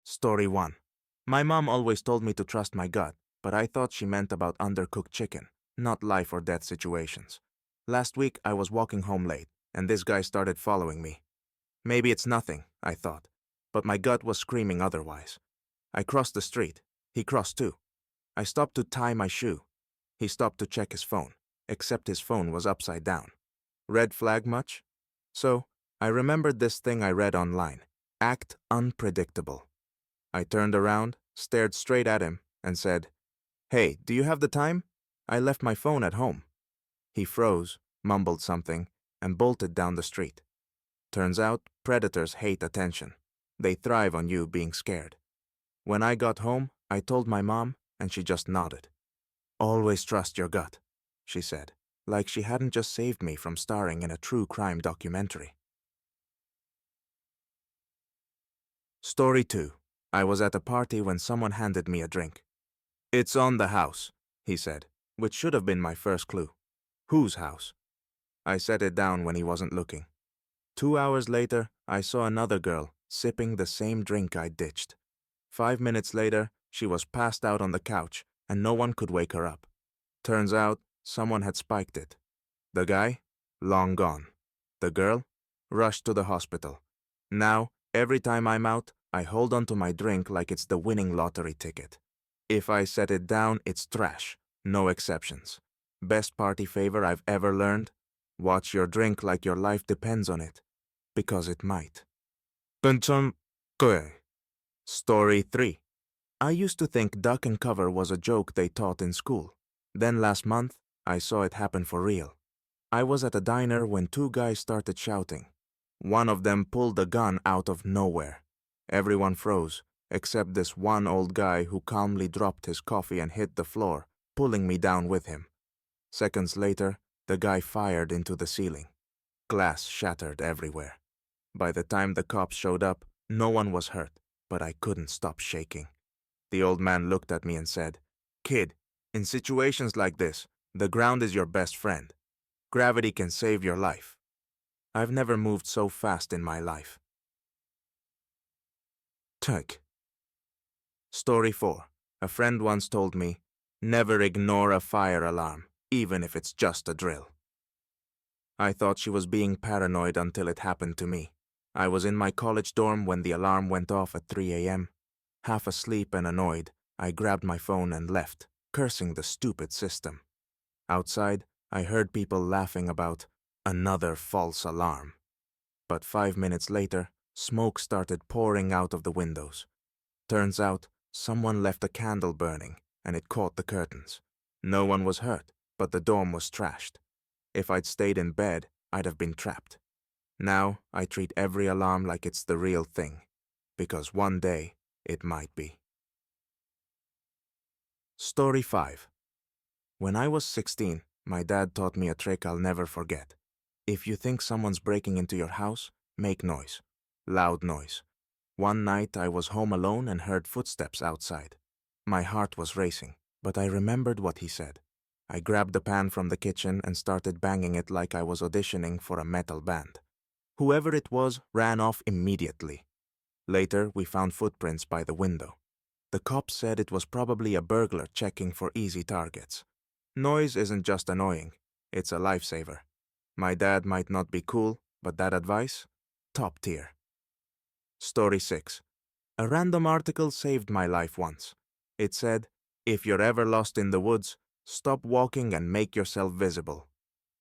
Story 1. My mom always told me to trust my gut, but I thought she meant about undercooked chicken, not life or death situations. Last week, I was walking home late, and this guy started following me. Maybe it's nothing, I thought, but my gut was screaming otherwise. I crossed the street. He crossed too. I stopped to tie my shoe. He stopped to check his phone, except his phone was upside down. Red flag much? So, I remembered this thing I read online. Act unpredictable. I turned around, stared straight at him, and said, "Hey, do you have the time? I left my phone at home." He froze, mumbled something, and bolted down the street. Turns out, predators hate attention. They thrive on you being scared. When I got home, I told my mom, and she just nodded. "Always trust your gut," she said, like she hadn't just saved me from starring in a true crime documentary. Story 2. I was at a party when someone handed me a drink. "It's on the house," he said, which should have been my first clue. Whose house? I set it down when he wasn't looking. 2 hours later, I saw another girl sipping the same drink I ditched. 5 minutes later, she was passed out on the couch, and no one could wake her up. Turns out, someone had spiked it. The guy? Long gone. The girl? Rushed to the hospital. Now, every time I'm out, I hold on to my drink like it's the winning lottery ticket. If I set it down, it's trash. No exceptions. Best party favor I've ever learned? Watch your drink like your life depends on it. Because it might. Story 3. I used to think duck and cover was a joke they taught in school. Then last month, I saw it happen for real. I was at a diner when two guys started shouting. One of them pulled a gun out of nowhere. Everyone froze, except this one old guy who calmly dropped his coffee and hit the floor, pulling me down with him. Seconds later, the guy fired into the ceiling. Glass shattered everywhere. By the time the cops showed up, no one was hurt, but I couldn't stop shaking. The old man looked at me and said, "Kid, in situations like this, the ground is your best friend. Gravity can save your life." I've never moved so fast in my life. Tug. Story 4. A friend once told me, "Never ignore a fire alarm, even if it's just a drill." I thought she was being paranoid until it happened to me. I was in my college dorm when the alarm went off at 3 a.m. Half asleep and annoyed, I grabbed my phone and left, cursing the stupid system. Outside, I heard people laughing about another false alarm. But 5 minutes later, smoke started pouring out of the windows. Turns out, someone left a candle burning, and it caught the curtains. No one was hurt, but the dorm was trashed. If I'd stayed in bed, I'd have been trapped. Now, I treat every alarm like it's the real thing, because one day, it might be. Story 5. When I was 16, my dad taught me a trick I'll never forget. If you think someone's breaking into your house, make noise. Loud noise. One night I was home alone and heard footsteps outside. My heart was racing, but I remembered what he said. I grabbed the pan from the kitchen and started banging it like I was auditioning for a metal band. Whoever it was ran off immediately. Later, we found footprints by the window. The cops said it was probably a burglar checking for easy targets. Noise isn't just annoying, it's a lifesaver. My dad might not be cool, but that advice? Top tier. Story 6. A random article saved my life once. It said, "If you're ever lost in the woods, stop walking and make yourself visible."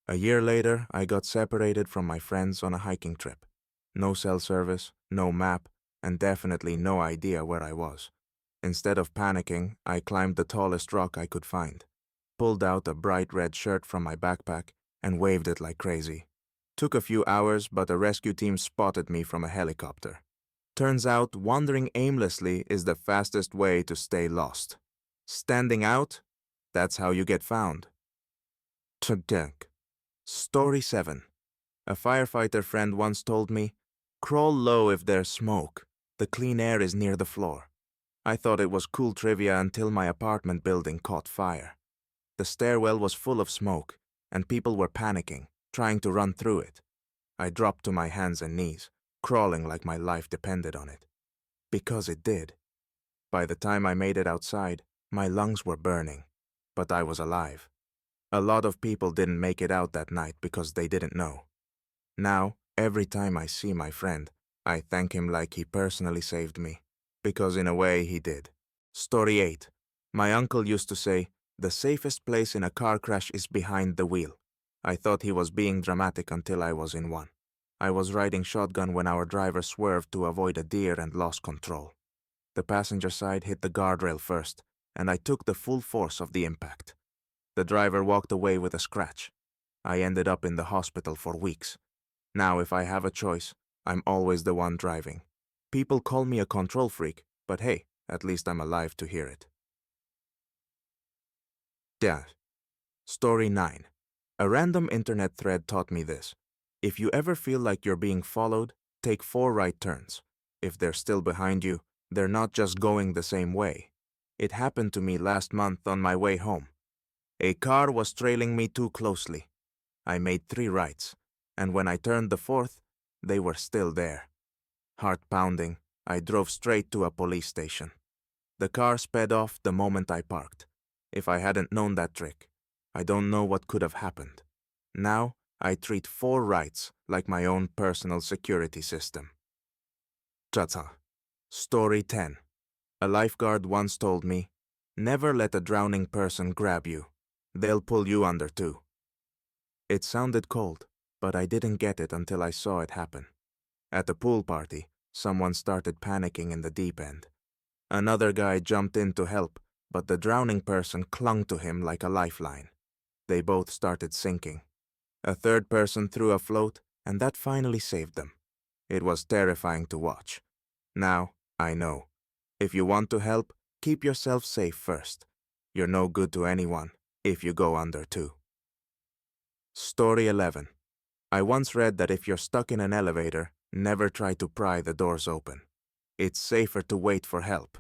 A year later, I got separated from my friends on a hiking trip. No cell service, no map, and definitely no idea where I was. Instead of panicking, I climbed the tallest rock I could find, pulled out a bright red shirt from my backpack, and waved it like crazy. Took a few hours, but a rescue team spotted me from a helicopter. Turns out, wandering aimlessly is the fastest way to stay lost. Standing out? That's how you get found. Story 7. A firefighter friend once told me, "Crawl low if there's smoke. The clean air is near the floor." I thought it was cool trivia until my apartment building caught fire. The stairwell was full of smoke, and people were panicking, trying to run through it. I dropped to my hands and knees, crawling like my life depended on it. Because it did. By the time I made it outside, my lungs were burning, but I was alive. A lot of people didn't make it out that night because they didn't know. Now, every time I see my friend, I thank him like he personally saved me. Because in a way, he did. Story 8. My uncle used to say, "The safest place in a car crash is behind the wheel." I thought he was being dramatic until I was in one. I was riding shotgun when our driver swerved to avoid a deer and lost control. The passenger side hit the guardrail first, and I took the full force of the impact. The driver walked away with a scratch. I ended up in the hospital for weeks. Now, if I have a choice, I'm always the one driving. People call me a control freak, but hey, at least I'm alive to hear it. Yeah. Story 9. A random internet thread taught me this. If you ever feel like you're being followed, take 4 right turns. If they're still behind you, they're not just going the same way. It happened to me last month on my way home. A car was trailing me too closely. I made 3 rights, and when I turned the 4th, they were still there. Heart pounding, I drove straight to a police station. The car sped off the moment I parked. If I hadn't known that trick, I don't know what could have happened. Now, I treat 4 rights like my own personal security system. Tata. Story 10. A lifeguard once told me, "Never let a drowning person grab you. They'll pull you under too." It sounded cold, but I didn't get it until I saw it happen. At a pool party, someone started panicking in the deep end. Another guy jumped in to help, but the drowning person clung to him like a lifeline. They both started sinking. A third person threw a float, and that finally saved them. It was terrifying to watch. Now, I know. If you want to help, keep yourself safe first. You're no good to anyone if you go under too. Story 11. I once read that if you're stuck in an elevator, never try to pry the doors open. It's safer to wait for help.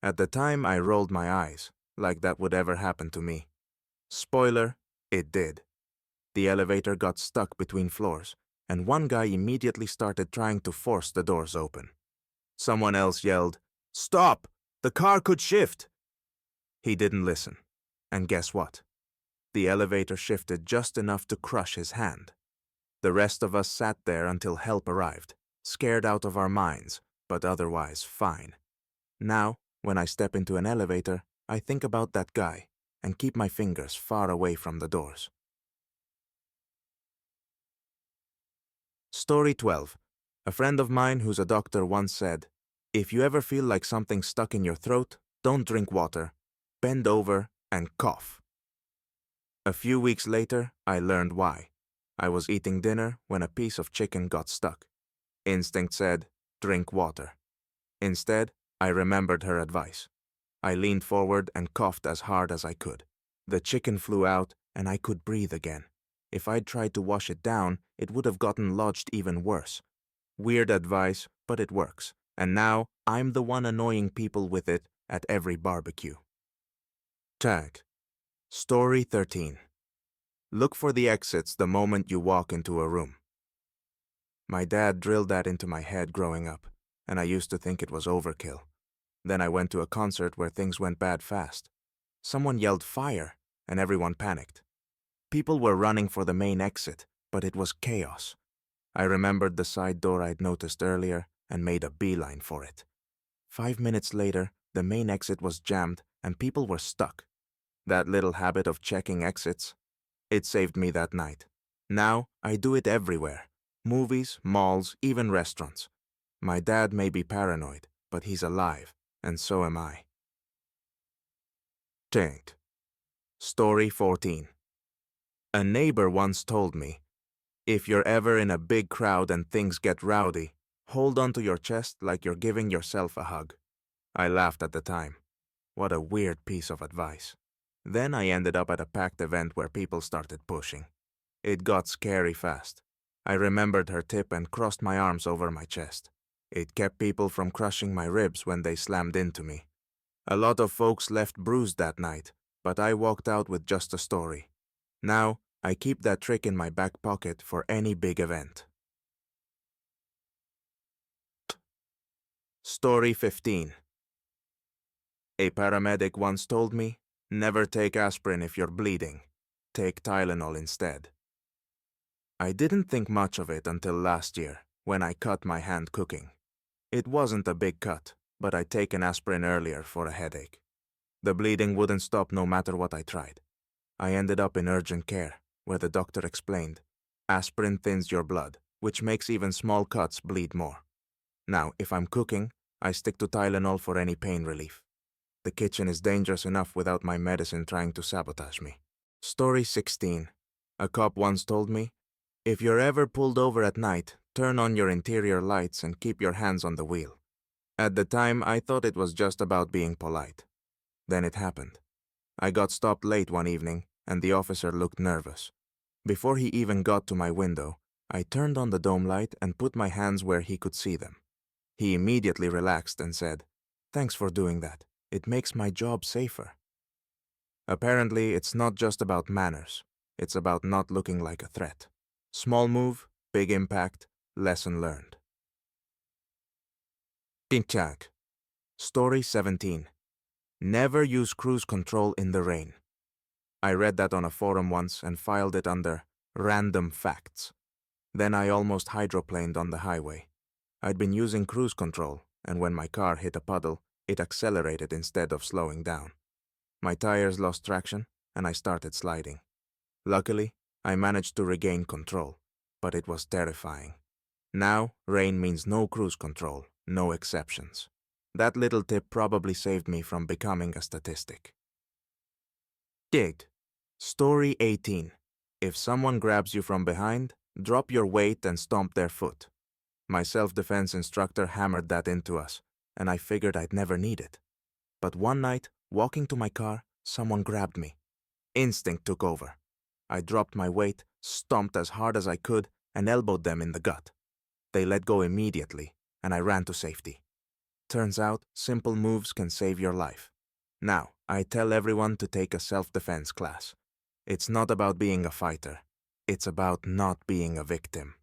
At the time, I rolled my eyes, like that would ever happen to me. Spoiler, it did. The elevator got stuck between floors, and one guy immediately started trying to force the doors open. Someone else yelled, "Stop! The car could shift!" He didn't listen. And guess what? The elevator shifted just enough to crush his hand. The rest of us sat there until help arrived, scared out of our minds, but otherwise fine. Now, when I step into an elevator, I think about that guy and keep my fingers far away from the doors. Story 12. A friend of mine who's a doctor once said, "If you ever feel like something's stuck in your throat, don't drink water. Bend over and cough." A few weeks later, I learned why. I was eating dinner when a piece of chicken got stuck. Instinct said, "Drink water." Instead, I remembered her advice. I leaned forward and coughed as hard as I could. The chicken flew out, and I could breathe again. If I'd tried to wash it down, it would have gotten lodged even worse. Weird advice, but it works. And now, I'm the one annoying people with it at every barbecue. Tag. Story 13. Look for the exits the moment you walk into a room. My dad drilled that into my head growing up, and I used to think it was overkill. Then I went to a concert where things went bad fast. Someone yelled fire, and everyone panicked. People were running for the main exit, but it was chaos. I remembered the side door I'd noticed earlier and made a beeline for it. 5 minutes later, the main exit was jammed and people were stuck. That little habit of checking exits, it saved me that night. Now, I do it everywhere. Movies, malls, even restaurants. My dad may be paranoid, but he's alive, and so am I. Tanked. Story 14. A neighbor once told me, "If you're ever in a big crowd and things get rowdy, hold onto your chest like you're giving yourself a hug." I laughed at the time. What a weird piece of advice. Then I ended up at a packed event where people started pushing. It got scary fast. I remembered her tip and crossed my arms over my chest. It kept people from crushing my ribs when they slammed into me. A lot of folks left bruised that night, but I walked out with just a story. Now, I keep that trick in my back pocket for any big event. Story 15. A paramedic once told me, never take aspirin if you're bleeding. Take Tylenol instead. I didn't think much of it until last year, when I cut my hand cooking. It wasn't a big cut, but I'd taken aspirin earlier for a headache. The bleeding wouldn't stop no matter what I tried. I ended up in urgent care, where the doctor explained, aspirin thins your blood, which makes even small cuts bleed more. Now, if I'm cooking, I stick to Tylenol for any pain relief. The kitchen is dangerous enough without my medicine trying to sabotage me. Story 16. A cop once told me, if you're ever pulled over at night, turn on your interior lights and keep your hands on the wheel. At the time, I thought it was just about being polite. Then it happened. I got stopped late one evening, and the officer looked nervous. Before he even got to my window, I turned on the dome light and put my hands where he could see them. He immediately relaxed and said, "Thanks for doing that. It makes my job safer." Apparently, it's not just about manners. It's about not looking like a threat. Small move, big impact, lesson learned. Pinchak. Story 17. Never use cruise control in the rain. I read that on a forum once and filed it under random facts. Then I almost hydroplaned on the highway. I'd been using cruise control, and when my car hit a puddle, it accelerated instead of slowing down. My tires lost traction, and I started sliding. Luckily, I managed to regain control, but it was terrifying. Now, rain means no cruise control, no exceptions. That little tip probably saved me from becoming a statistic. Gig. Story 18. If someone grabs you from behind, drop your weight and stomp their foot. My self-defense instructor hammered that into us, and I figured I'd never need it. But one night, walking to my car, someone grabbed me. Instinct took over. I dropped my weight, stomped as hard as I could, and elbowed them in the gut. They let go immediately, and I ran to safety. Turns out, simple moves can save your life. Now, I tell everyone to take a self-defense class. It's not about being a fighter. It's about not being a victim.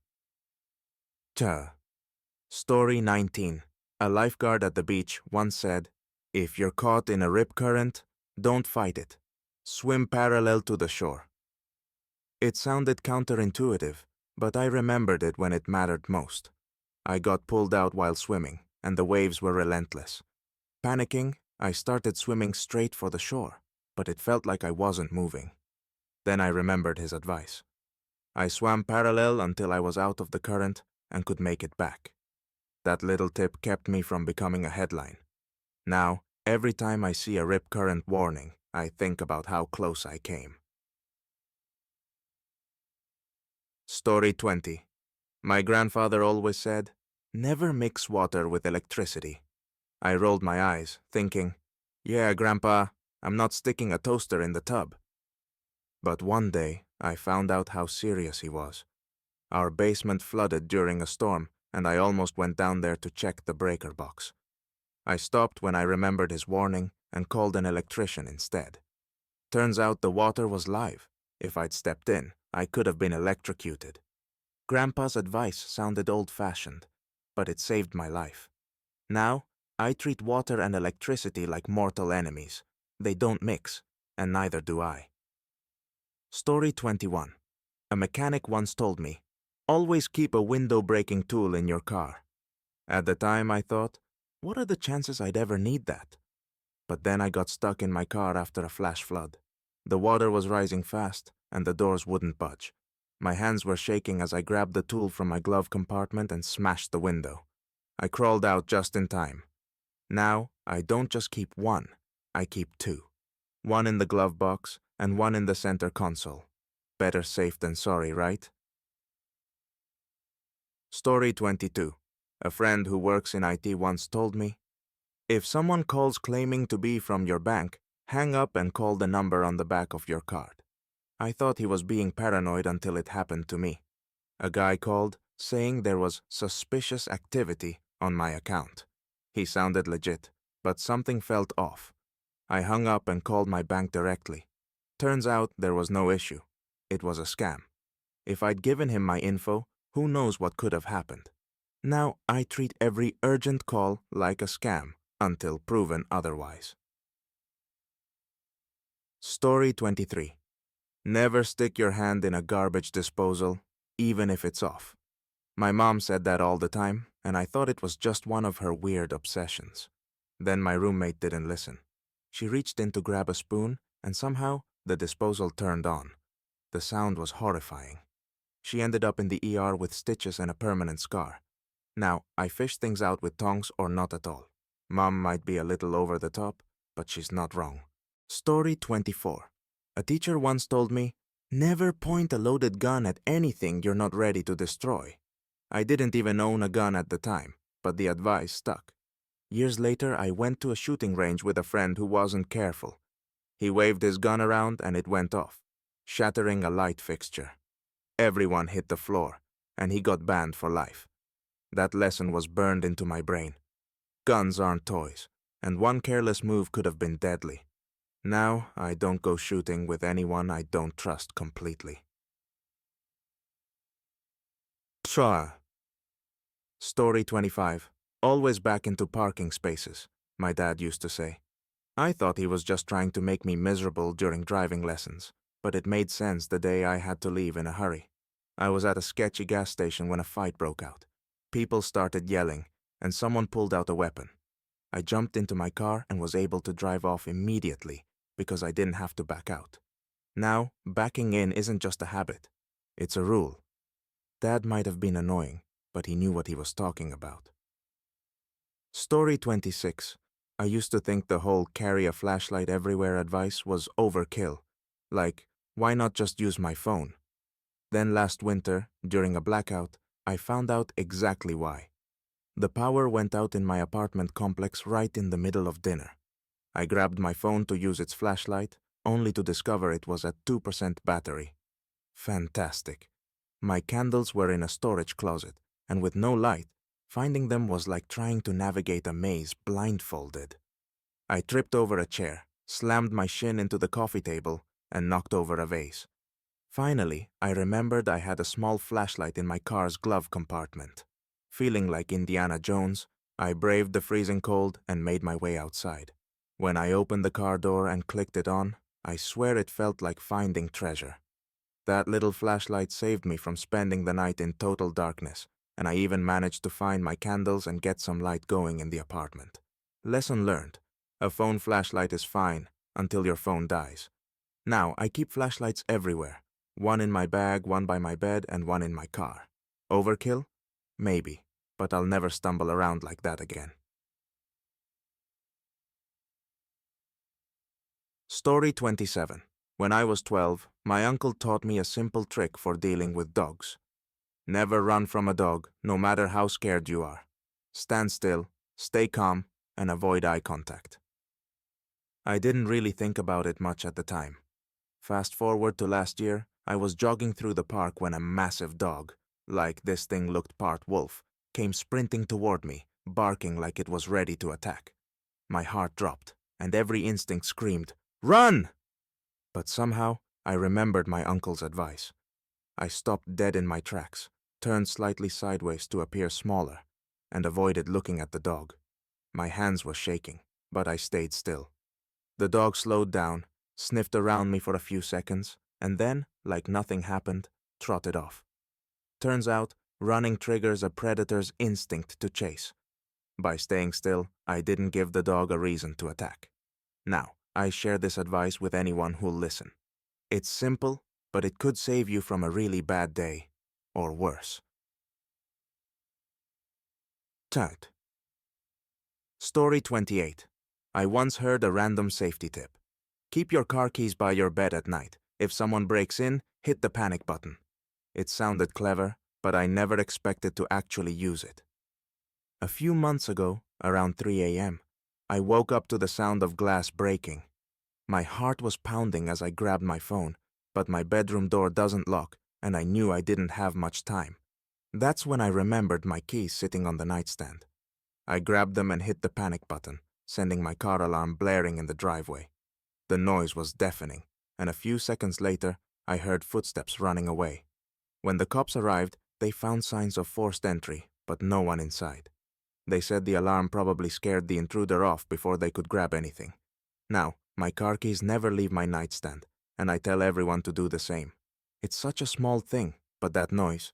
Story 19. A lifeguard at the beach once said, if you're caught in a rip current, don't fight it. Swim parallel to the shore. It sounded counterintuitive, but I remembered it when it mattered most. I got pulled out while swimming, and the waves were relentless. Panicking, I started swimming straight for the shore, but it felt like I wasn't moving. Then I remembered his advice. I swam parallel until I was out of the current and could make it back. That little tip kept me from becoming a headline. Now, every time I see a rip current warning, I think about how close I came. Story 20. My grandfather always said, never mix water with electricity. I rolled my eyes, thinking, yeah, Grandpa, I'm not sticking a toaster in the tub. But one day, I found out how serious he was. Our basement flooded during a storm, and I almost went down there to check the breaker box. I stopped when I remembered his warning and called an electrician instead. Turns out the water was live. If I'd stepped in, I could have been electrocuted. Grandpa's advice sounded old-fashioned, but it saved my life. Now, I treat water and electricity like mortal enemies. They don't mix, and neither do I. Story 21. A mechanic once told me, always keep a window-breaking tool in your car. At the time, I thought, what are the chances I'd ever need that? But then I got stuck in my car after a flash flood. The water was rising fast, and the doors wouldn't budge. My hands were shaking as I grabbed the tool from my glove compartment and smashed the window. I crawled out just in time. Now, I don't just keep one, I keep two. One in the glove box and one in the center console. Better safe than sorry, right? Story 22. A friend who works in IT once told me, if someone calls claiming to be from your bank, hang up and call the number on the back of your card. I thought he was being paranoid until it happened to me. A guy called, saying there was suspicious activity on my account. He sounded legit, but something felt off. I hung up and called my bank directly. Turns out there was no issue. It was a scam. If I'd given him my info, who knows what could have happened. Now I treat every urgent call like a scam until proven otherwise. Story 23. Never stick your hand in a garbage disposal, even if it's off. My mom said that all the time, and I thought it was just one of her weird obsessions. Then my roommate didn't listen. She reached in to grab a spoon, and somehow the disposal turned on. The sound was horrifying. She ended up in the ER with stitches and a permanent scar. Now, I fish things out with tongs or not at all. Mom might be a little over the top, but she's not wrong. Story 24. A teacher once told me, never point a loaded gun at anything you're not ready to destroy. I didn't even own a gun at the time, but the advice stuck. Years later, I went to a shooting range with a friend who wasn't careful. He waved his gun around and it went off, shattering a light fixture. Everyone hit the floor, and he got banned for life. That lesson was burned into my brain. Guns aren't toys, and one careless move could have been deadly. Now, I don't go shooting with anyone I don't trust completely. Try. Story 25. Always back into parking spaces, my dad used to say. I thought he was just trying to make me miserable during driving lessons, but it made sense the day I had to leave in a hurry. I was at a sketchy gas station when a fight broke out. People started yelling, and someone pulled out a weapon. I jumped into my car and was able to drive off immediately because I didn't have to back out. Now, backing in isn't just a habit. It's a rule. Dad might have been annoying, but he knew what he was talking about. Story 26. I used to think the whole carry a flashlight everywhere advice was overkill. Like, why not just use my phone? Then last winter, during a blackout, I found out exactly why. The power went out in my apartment complex right in the middle of dinner. I grabbed my phone to use its flashlight, only to discover it was at 2% battery. Fantastic. My candles were in a storage closet, and with no light, finding them was like trying to navigate a maze blindfolded. I tripped over a chair, slammed my shin into the coffee table, and knocked over a vase. Finally, I remembered I had a small flashlight in my car's glove compartment. Feeling like Indiana Jones, I braved the freezing cold and made my way outside. When I opened the car door and clicked it on, I swear it felt like finding treasure. That little flashlight saved me from spending the night in total darkness, and I even managed to find my candles and get some light going in the apartment. Lesson learned. A phone flashlight is fine until your phone dies. Now, I keep flashlights everywhere. One in my bag, one by my bed, and one in my car. Overkill? Maybe, but I'll never stumble around like that again. Story 27. When I was 12, my uncle taught me a simple trick for dealing with dogs. Never run from a dog, no matter how scared you are. Stand still, stay calm, and avoid eye contact. I didn't really think about it much at the time. Fast forward to last year, I was jogging through the park when a massive dog, like this thing looked part wolf, came sprinting toward me, barking like it was ready to attack. My heart dropped, and every instinct screamed, "Run!" But somehow, I remembered my uncle's advice. I stopped dead in my tracks, turned slightly sideways to appear smaller, and avoided looking at the dog. My hands were shaking, but I stayed still. The dog slowed down, sniffed around me for a few seconds, and then, like nothing happened, trotted off. Turns out, running triggers a predator's instinct to chase. By staying still, I didn't give the dog a reason to attack. Now, I share this advice with anyone who'll listen. It's simple, but it could save you from a really bad day, or worse. Tut. Story 28. I once heard a random safety tip. Keep your car keys by your bed at night. If someone breaks in, hit the panic button. It sounded clever, but I never expected to actually use it. A few months ago, around 3 a.m., I woke up to the sound of glass breaking. My heart was pounding as I grabbed my phone, but my bedroom door doesn't lock, and I knew I didn't have much time. That's when I remembered my keys sitting on the nightstand. I grabbed them and hit the panic button, sending my car alarm blaring in the driveway. The noise was deafening, and a few seconds later, I heard footsteps running away. When the cops arrived, they found signs of forced entry, but no one inside. They said the alarm probably scared the intruder off before they could grab anything. Now, my car keys never leave my nightstand, and I tell everyone to do the same. It's such a small thing, but that noise.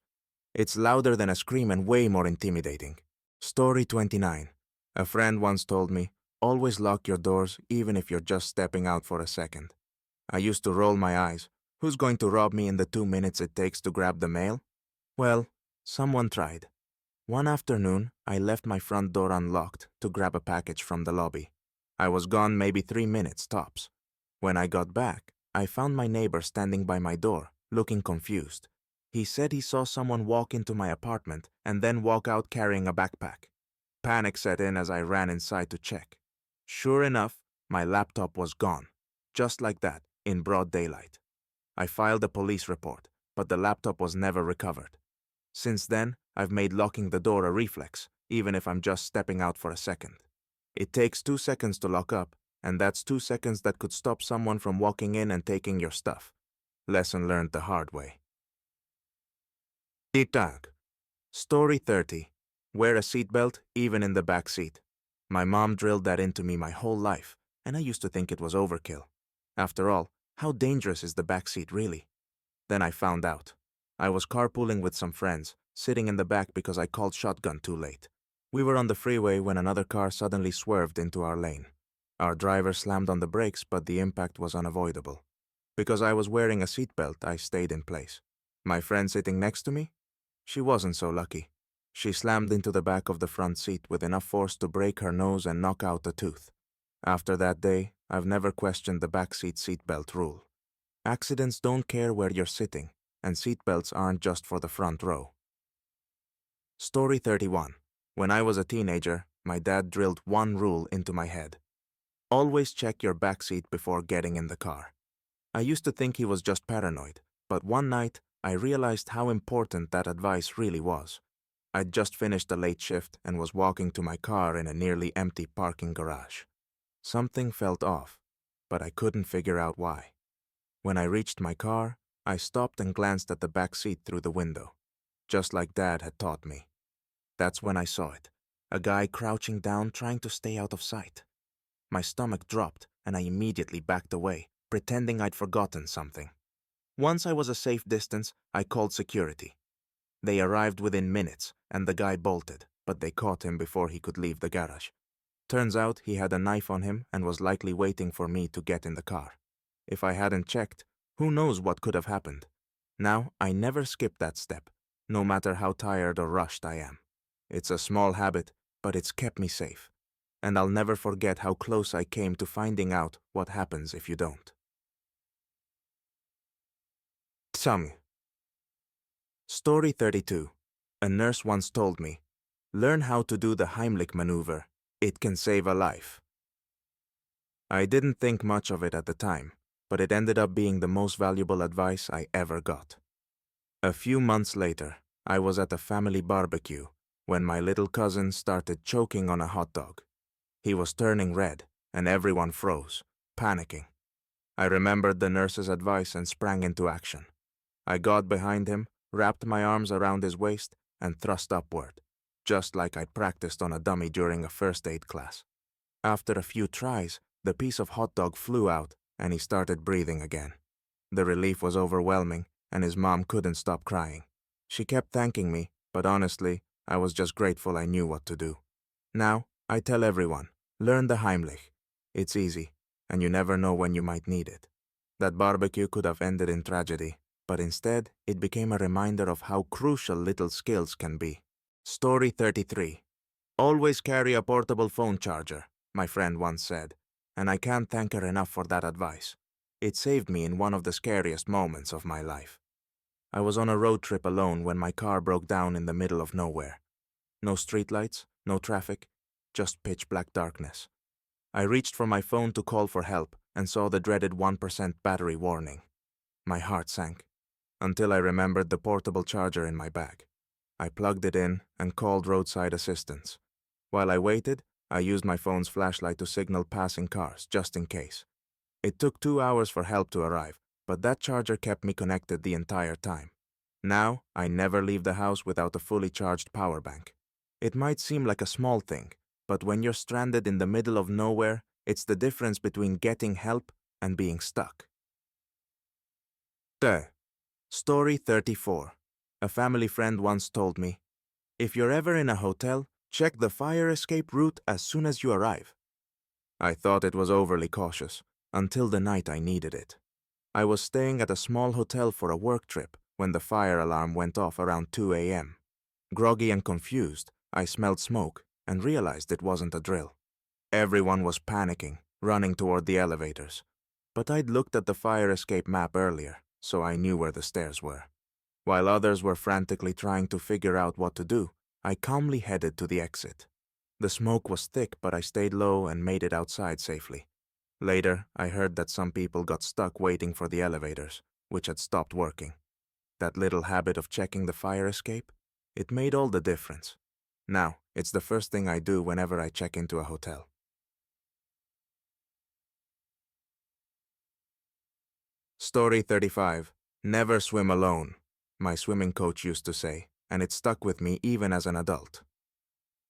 It's louder than a scream and way more intimidating. Story 29. A friend once told me, always lock your doors even if you're just stepping out for a second. I used to roll my eyes. Who's going to rob me in the 2 minutes it takes to grab the mail? Well, someone tried. One afternoon, I left my front door unlocked to grab a package from the lobby. I was gone maybe 3 minutes tops. When I got back, I found my neighbor standing by my door, looking confused. He said he saw someone walk into my apartment and then walk out carrying a backpack. Panic set in as I ran inside to check. Sure enough, my laptop was gone. Just like that, in broad daylight. I filed a police report, but the laptop was never recovered. Since then, I've made locking the door a reflex, even if I'm just stepping out for a second. It takes 2 seconds to lock up, and that's 2 seconds that could stop someone from walking in and taking your stuff. Lesson learned the hard way. Tag. Story 30. Wear a seatbelt even in the back seat. My mom drilled that into me my whole life, and I used to think it was overkill. After all, how dangerous is the back seat really? Then I found out. I was carpooling with some friends, sitting in the back because I called shotgun too late. We were on the freeway when another car suddenly swerved into our lane. Our driver slammed on the brakes, but the impact was unavoidable. Because I was wearing a seatbelt, I stayed in place. My friend sitting next to me? She wasn't so lucky. She slammed into the back of the front seat with enough force to break her nose and knock out a tooth. After that day, I've never questioned the backseat seatbelt rule. Accidents don't care where you're sitting, and seatbelts aren't just for the front row. Story 31. When I was a teenager, my dad drilled one rule into my head. Always check your backseat before getting in the car. I used to think he was just paranoid, but one night I realized how important that advice really was. I'd just finished a late shift and was walking to my car in a nearly empty parking garage. Something felt off, but I couldn't figure out why. When I reached my car, I stopped and glanced at the back seat through the window, just like Dad had taught me. That's when I saw it, a guy crouching down trying to stay out of sight. My stomach dropped and I immediately backed away, pretending I'd forgotten something. Once I was a safe distance, I called security. They arrived within minutes and the guy bolted, but they caught him before he could leave the garage. Turns out he had a knife on him and was likely waiting for me to get in the car. If I hadn't checked, who knows what could have happened. Now, I never skip that step, no matter how tired or rushed I am. It's a small habit, but it's kept me safe. And I'll never forget how close I came to finding out what happens if you don't. Some. Story 32. A nurse once told me, learn how to do the Heimlich maneuver. It can save a life. I didn't think much of it at the time, but it ended up being the most valuable advice I ever got. A few months later, I was at a family barbecue when my little cousin started choking on a hot dog. He was turning red, and everyone froze, panicking. I remembered the nurse's advice and sprang into action. I got behind him, wrapped my arms around his waist, and thrust upward, just like I'd practiced on a dummy during a first aid class. After a few tries, the piece of hot dog flew out, and he started breathing again. The relief was overwhelming, and his mom couldn't stop crying. She kept thanking me, but honestly, I was just grateful I knew what to do. Now, I tell everyone, learn the Heimlich. It's easy, and you never know when you might need it. That barbecue could have ended in tragedy, but instead, it became a reminder of how crucial little skills can be. Story 33. Always carry a portable phone charger, my friend once said, and I can't thank her enough for that advice. It saved me in one of the scariest moments of my life. I was on a road trip alone when my car broke down in the middle of nowhere. No streetlights, no traffic, just pitch black darkness. I reached for my phone to call for help and saw the dreaded 1% battery warning. My heart sank, until I remembered the portable charger in my bag. I plugged it in and called roadside assistance. While I waited, I used my phone's flashlight to signal passing cars, just in case. It took 2 hours for help to arrive, but that charger kept me connected the entire time. Now, I never leave the house without a fully charged power bank. It might seem like a small thing, but when you're stranded in the middle of nowhere, it's the difference between getting help and being stuck. Duh. Story 34. A family friend once told me, if you're ever in a hotel, check the fire escape route as soon as you arrive. I thought it was overly cautious, until the night I needed it. I was staying at a small hotel for a work trip when the fire alarm went off around 2 a.m. Groggy and confused, I smelled smoke and realized it wasn't a drill. Everyone was panicking, running toward the elevators. But I'd looked at the fire escape map earlier, so I knew where the stairs were. While others were frantically trying to figure out what to do, I calmly headed to the exit. The smoke was thick, but I stayed low and made it outside safely. Later, I heard that some people got stuck waiting for the elevators, which had stopped working. That little habit of checking the fire escape, it made all the difference. Now, it's the first thing I do whenever I check into a hotel. Story 35. Never swim alone, my swimming coach used to say, and it stuck with me even as an adult.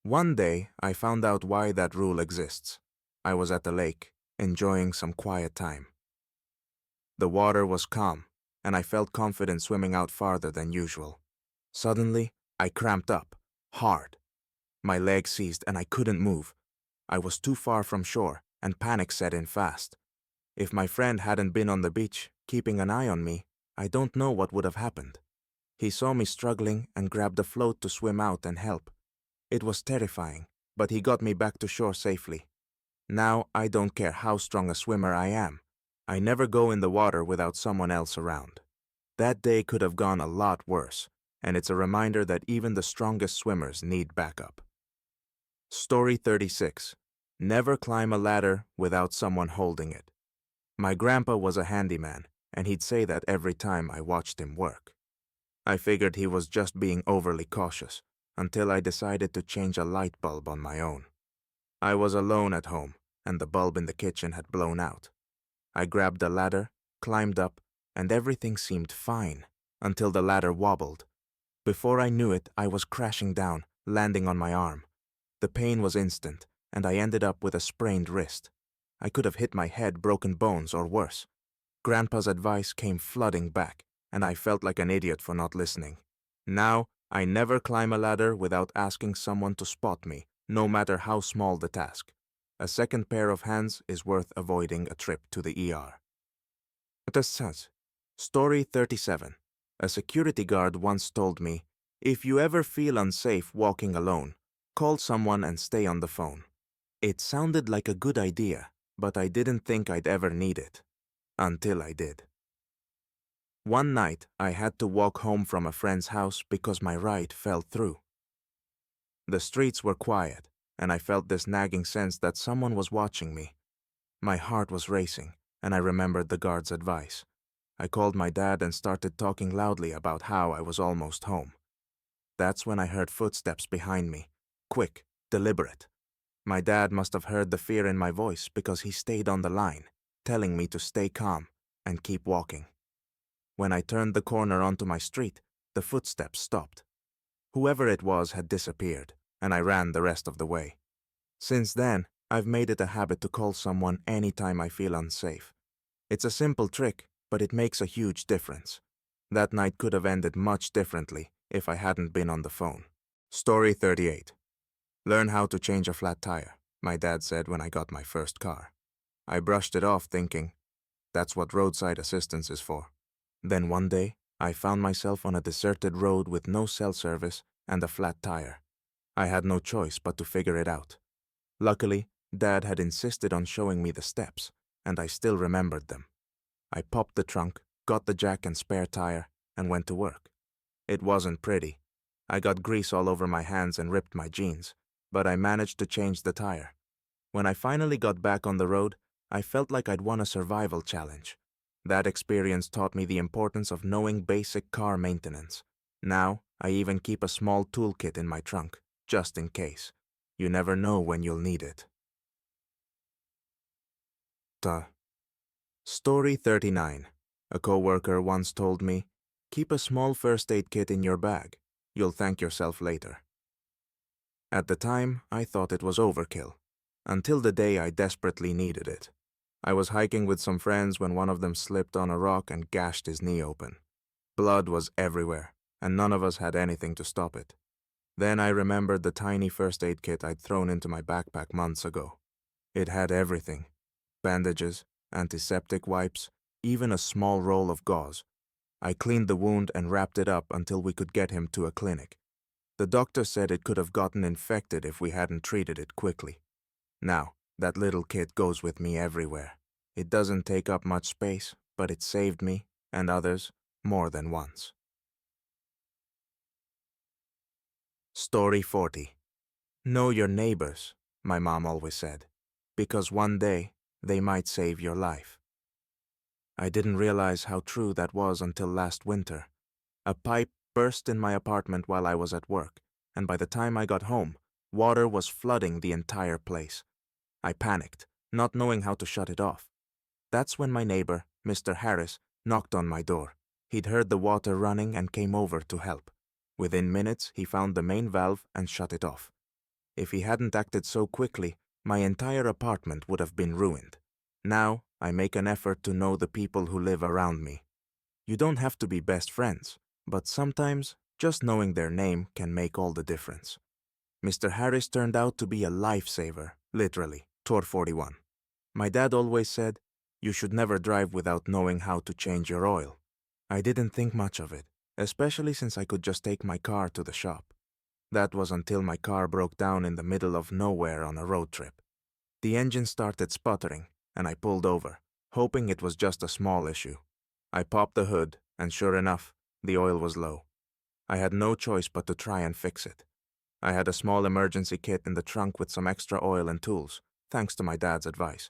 One day, I found out why that rule exists. I was at the lake, enjoying some quiet time. The water was calm, and I felt confident swimming out farther than usual. Suddenly, I cramped up, hard. My legs seized and I couldn't move. I was too far from shore, and panic set in fast. If my friend hadn't been on the beach, keeping an eye on me, I don't know what would have happened. He saw me struggling and grabbed a float to swim out and help. It was terrifying, but he got me back to shore safely. Now I don't care how strong a swimmer I am. I never go in the water without someone else around. That day could have gone a lot worse, and it's a reminder that even the strongest swimmers need backup. Story 36. Never climb a ladder without someone holding it. My grandpa was a handyman, and he'd say that every time I watched him work. I figured he was just being overly cautious, until I decided to change a light bulb on my own. I was alone at home, and the bulb in the kitchen had blown out. I grabbed a ladder, climbed up, and everything seemed fine, until the ladder wobbled. Before I knew it, I was crashing down, landing on my arm. The pain was instant, and I ended up with a sprained wrist. I could have hit my head, broken bones, or worse. Grandpa's advice came flooding back, and I felt like an idiot for not listening. Now, I never climb a ladder without asking someone to spot me, no matter how small the task. A second pair of hands is worth avoiding a trip to the ER. Story 37. A security guard once told me, if you ever feel unsafe walking alone, call someone and stay on the phone. It sounded like a good idea, but I didn't think I'd ever need it. Until I did. One night, I had to walk home from a friend's house because my ride fell through. The streets were quiet, and I felt this nagging sense that someone was watching me. My heart was racing, and I remembered the guard's advice. I called my dad and started talking loudly about how I was almost home. That's when I heard footsteps behind me, quick, deliberate. My dad must have heard the fear in my voice because he stayed on the line, telling me to stay calm and keep walking. When I turned the corner onto my street, the footsteps stopped. Whoever it was had disappeared, and I ran the rest of the way. Since then, I've made it a habit to call someone anytime I feel unsafe. It's a simple trick, but it makes a huge difference. That night could have ended much differently if I hadn't been on the phone. Story 38. Learn how to change a flat tire, my dad said when I got my first car. I brushed it off thinking, that's what roadside assistance is for. Then one day, I found myself on a deserted road with no cell service and a flat tire. I had no choice but to figure it out. Luckily, Dad had insisted on showing me the steps, and I still remembered them. I popped the trunk, got the jack and spare tire, and went to work. It wasn't pretty. I got grease all over my hands and ripped my jeans, but I managed to change the tire. When I finally got back on the road, I felt like I'd won a survival challenge. That experience taught me the importance of knowing basic car maintenance. Now, I even keep a small toolkit in my trunk, just in case. You never know when you'll need it. Story 39. A coworker once told me, keep a small first aid kit in your bag. You'll thank yourself later. At the time, I thought it was overkill, until the day I desperately needed it. I was hiking with some friends when one of them slipped on a rock and gashed his knee open. Blood was everywhere, and none of us had anything to stop it. Then I remembered the tiny first aid kit I'd thrown into my backpack months ago. It had everything: bandages, antiseptic wipes, even a small roll of gauze. I cleaned the wound and wrapped it up until we could get him to a clinic. The doctor said it could have gotten infected if we hadn't treated it quickly. Now, that little kit goes with me everywhere. It doesn't take up much space, but it saved me, and others, more than once. Story 40. Know your neighbors, my mom always said, because one day they might save your life. I didn't realize how true that was until last winter. A pipe burst in my apartment while I was at work, and by the time I got home, water was flooding the entire place. I panicked, not knowing how to shut it off. That's when my neighbor, Mr. Harris, knocked on my door. He'd heard the water running and came over to help. Within minutes, he found the main valve and shut it off. If he hadn't acted so quickly, my entire apartment would have been ruined. Now, I make an effort to know the people who live around me. You don't have to be best friends, but sometimes just knowing their name can make all the difference. Mr. Harris turned out to be a lifesaver, literally, Tor 41. My dad always said, you should never drive without knowing how to change your oil. I didn't think much of it, especially since I could just take my car to the shop. That was until my car broke down in the middle of nowhere on a road trip. The engine started sputtering, and I pulled over, hoping it was just a small issue. I popped the hood, and sure enough, the oil was low. I had no choice but to try and fix it. I had a small emergency kit in the trunk with some extra oil and tools, thanks to my dad's advice.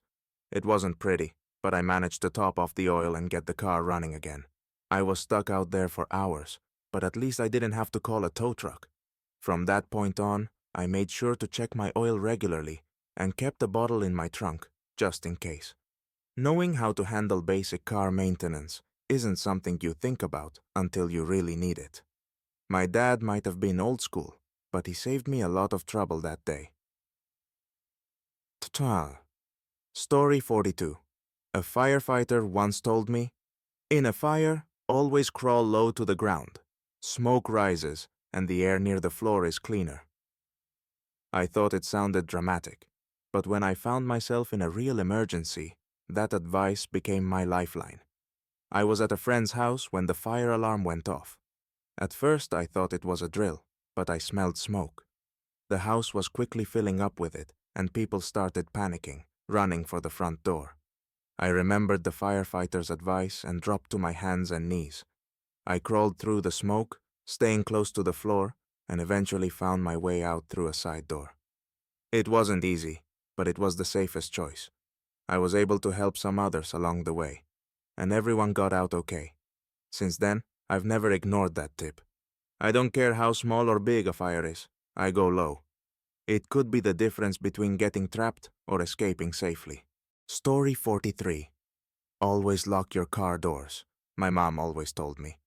It wasn't pretty, but I managed to top off the oil and get the car running again. I was stuck out there for hours, but at least I didn't have to call a tow truck. From that point on, I made sure to check my oil regularly and kept a bottle in my trunk, just in case. Knowing how to handle basic car maintenance isn't something you think about until you really need it. My dad might have been old school, but he saved me a lot of trouble that day. Ta-ta. Story 42. A firefighter once told me, in a fire, always crawl low to the ground. Smoke rises, and the air near the floor is cleaner. I thought it sounded dramatic, but when I found myself in a real emergency, that advice became my lifeline. I was at a friend's house when the fire alarm went off. At first, I thought it was a drill, but I smelled smoke. The house was quickly filling up with it, and people started panicking, running for the front door. I remembered the firefighter's advice and dropped to my hands and knees. I crawled through the smoke, staying close to the floor, and eventually found my way out through a side door. It wasn't easy, but it was the safest choice. I was able to help some others along the way, and everyone got out okay. Since then, I've never ignored that tip. I don't care how small or big a fire is, I go low. It could be the difference between getting trapped or escaping safely. Story 43. Always lock your car doors, my mom always told me.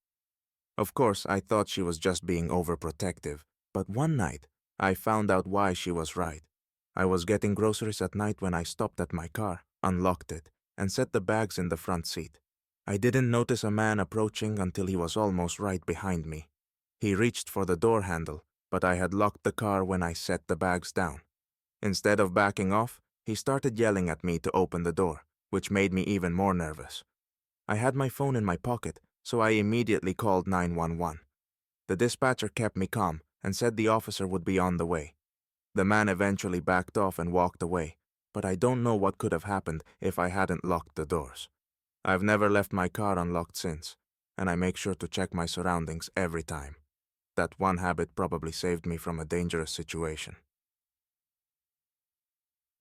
Of course, I thought she was just being overprotective, but one night, I found out why she was right. I was getting groceries at night when I stopped at my car, unlocked it, and set the bags in the front seat. I didn't notice a man approaching until he was almost right behind me. He reached for the door handle, but I had locked the car when I set the bags down. Instead of backing off, he started yelling at me to open the door, which made me even more nervous. I had my phone in my pocket, so I immediately called 911. The dispatcher kept me calm and said the officer would be on the way. The man eventually backed off and walked away, but I don't know what could have happened if I hadn't locked the doors. I've never left my car unlocked since, and I make sure to check my surroundings every time. That one habit probably saved me from a dangerous situation.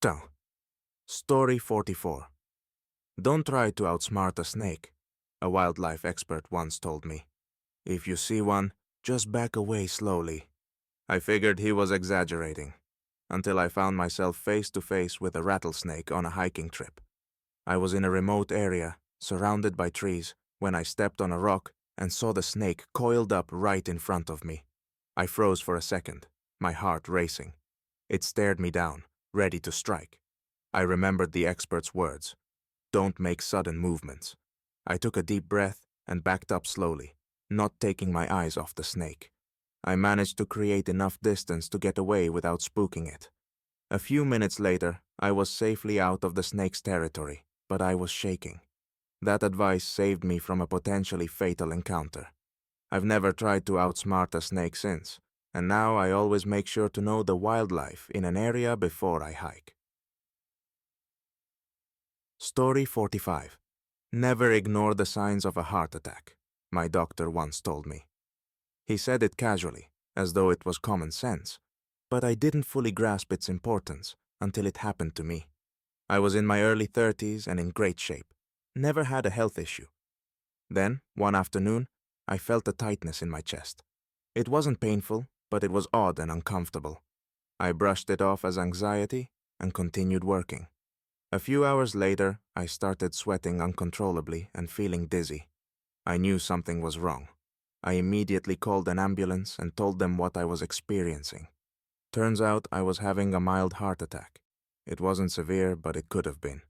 So, Story 44. Don't try to outsmart a snake, a wildlife expert once told me. If you see one, just back away slowly. I figured he was exaggerating, until I found myself face to face with a rattlesnake on a hiking trip. I was in a remote area, surrounded by trees, when I stepped on a rock and saw the snake coiled up right in front of me. I froze for a second, my heart racing. It stared me down, ready to strike. I remembered the expert's words. Don't make sudden movements. I took a deep breath and backed up slowly, not taking my eyes off the snake. I managed to create enough distance to get away without spooking it. A few minutes later, I was safely out of the snake's territory, but I was shaking. That advice saved me from a potentially fatal encounter. I've never tried to outsmart a snake since, and now I always make sure to know the wildlife in an area before I hike. Story 45. Never ignore the signs of a heart attack, my doctor once told me. He said it casually, as though it was common sense, but I didn't fully grasp its importance until it happened to me. I was in my early 30s and in great shape. Never had a health issue. Then, one afternoon, I felt a tightness in my chest. It wasn't painful, but it was odd and uncomfortable. I brushed it off as anxiety and continued working. A few hours later, I started sweating uncontrollably and feeling dizzy. I knew something was wrong. I immediately called an ambulance and told them what I was experiencing. Turns out I was having a mild heart attack. It wasn't severe, but it could have been.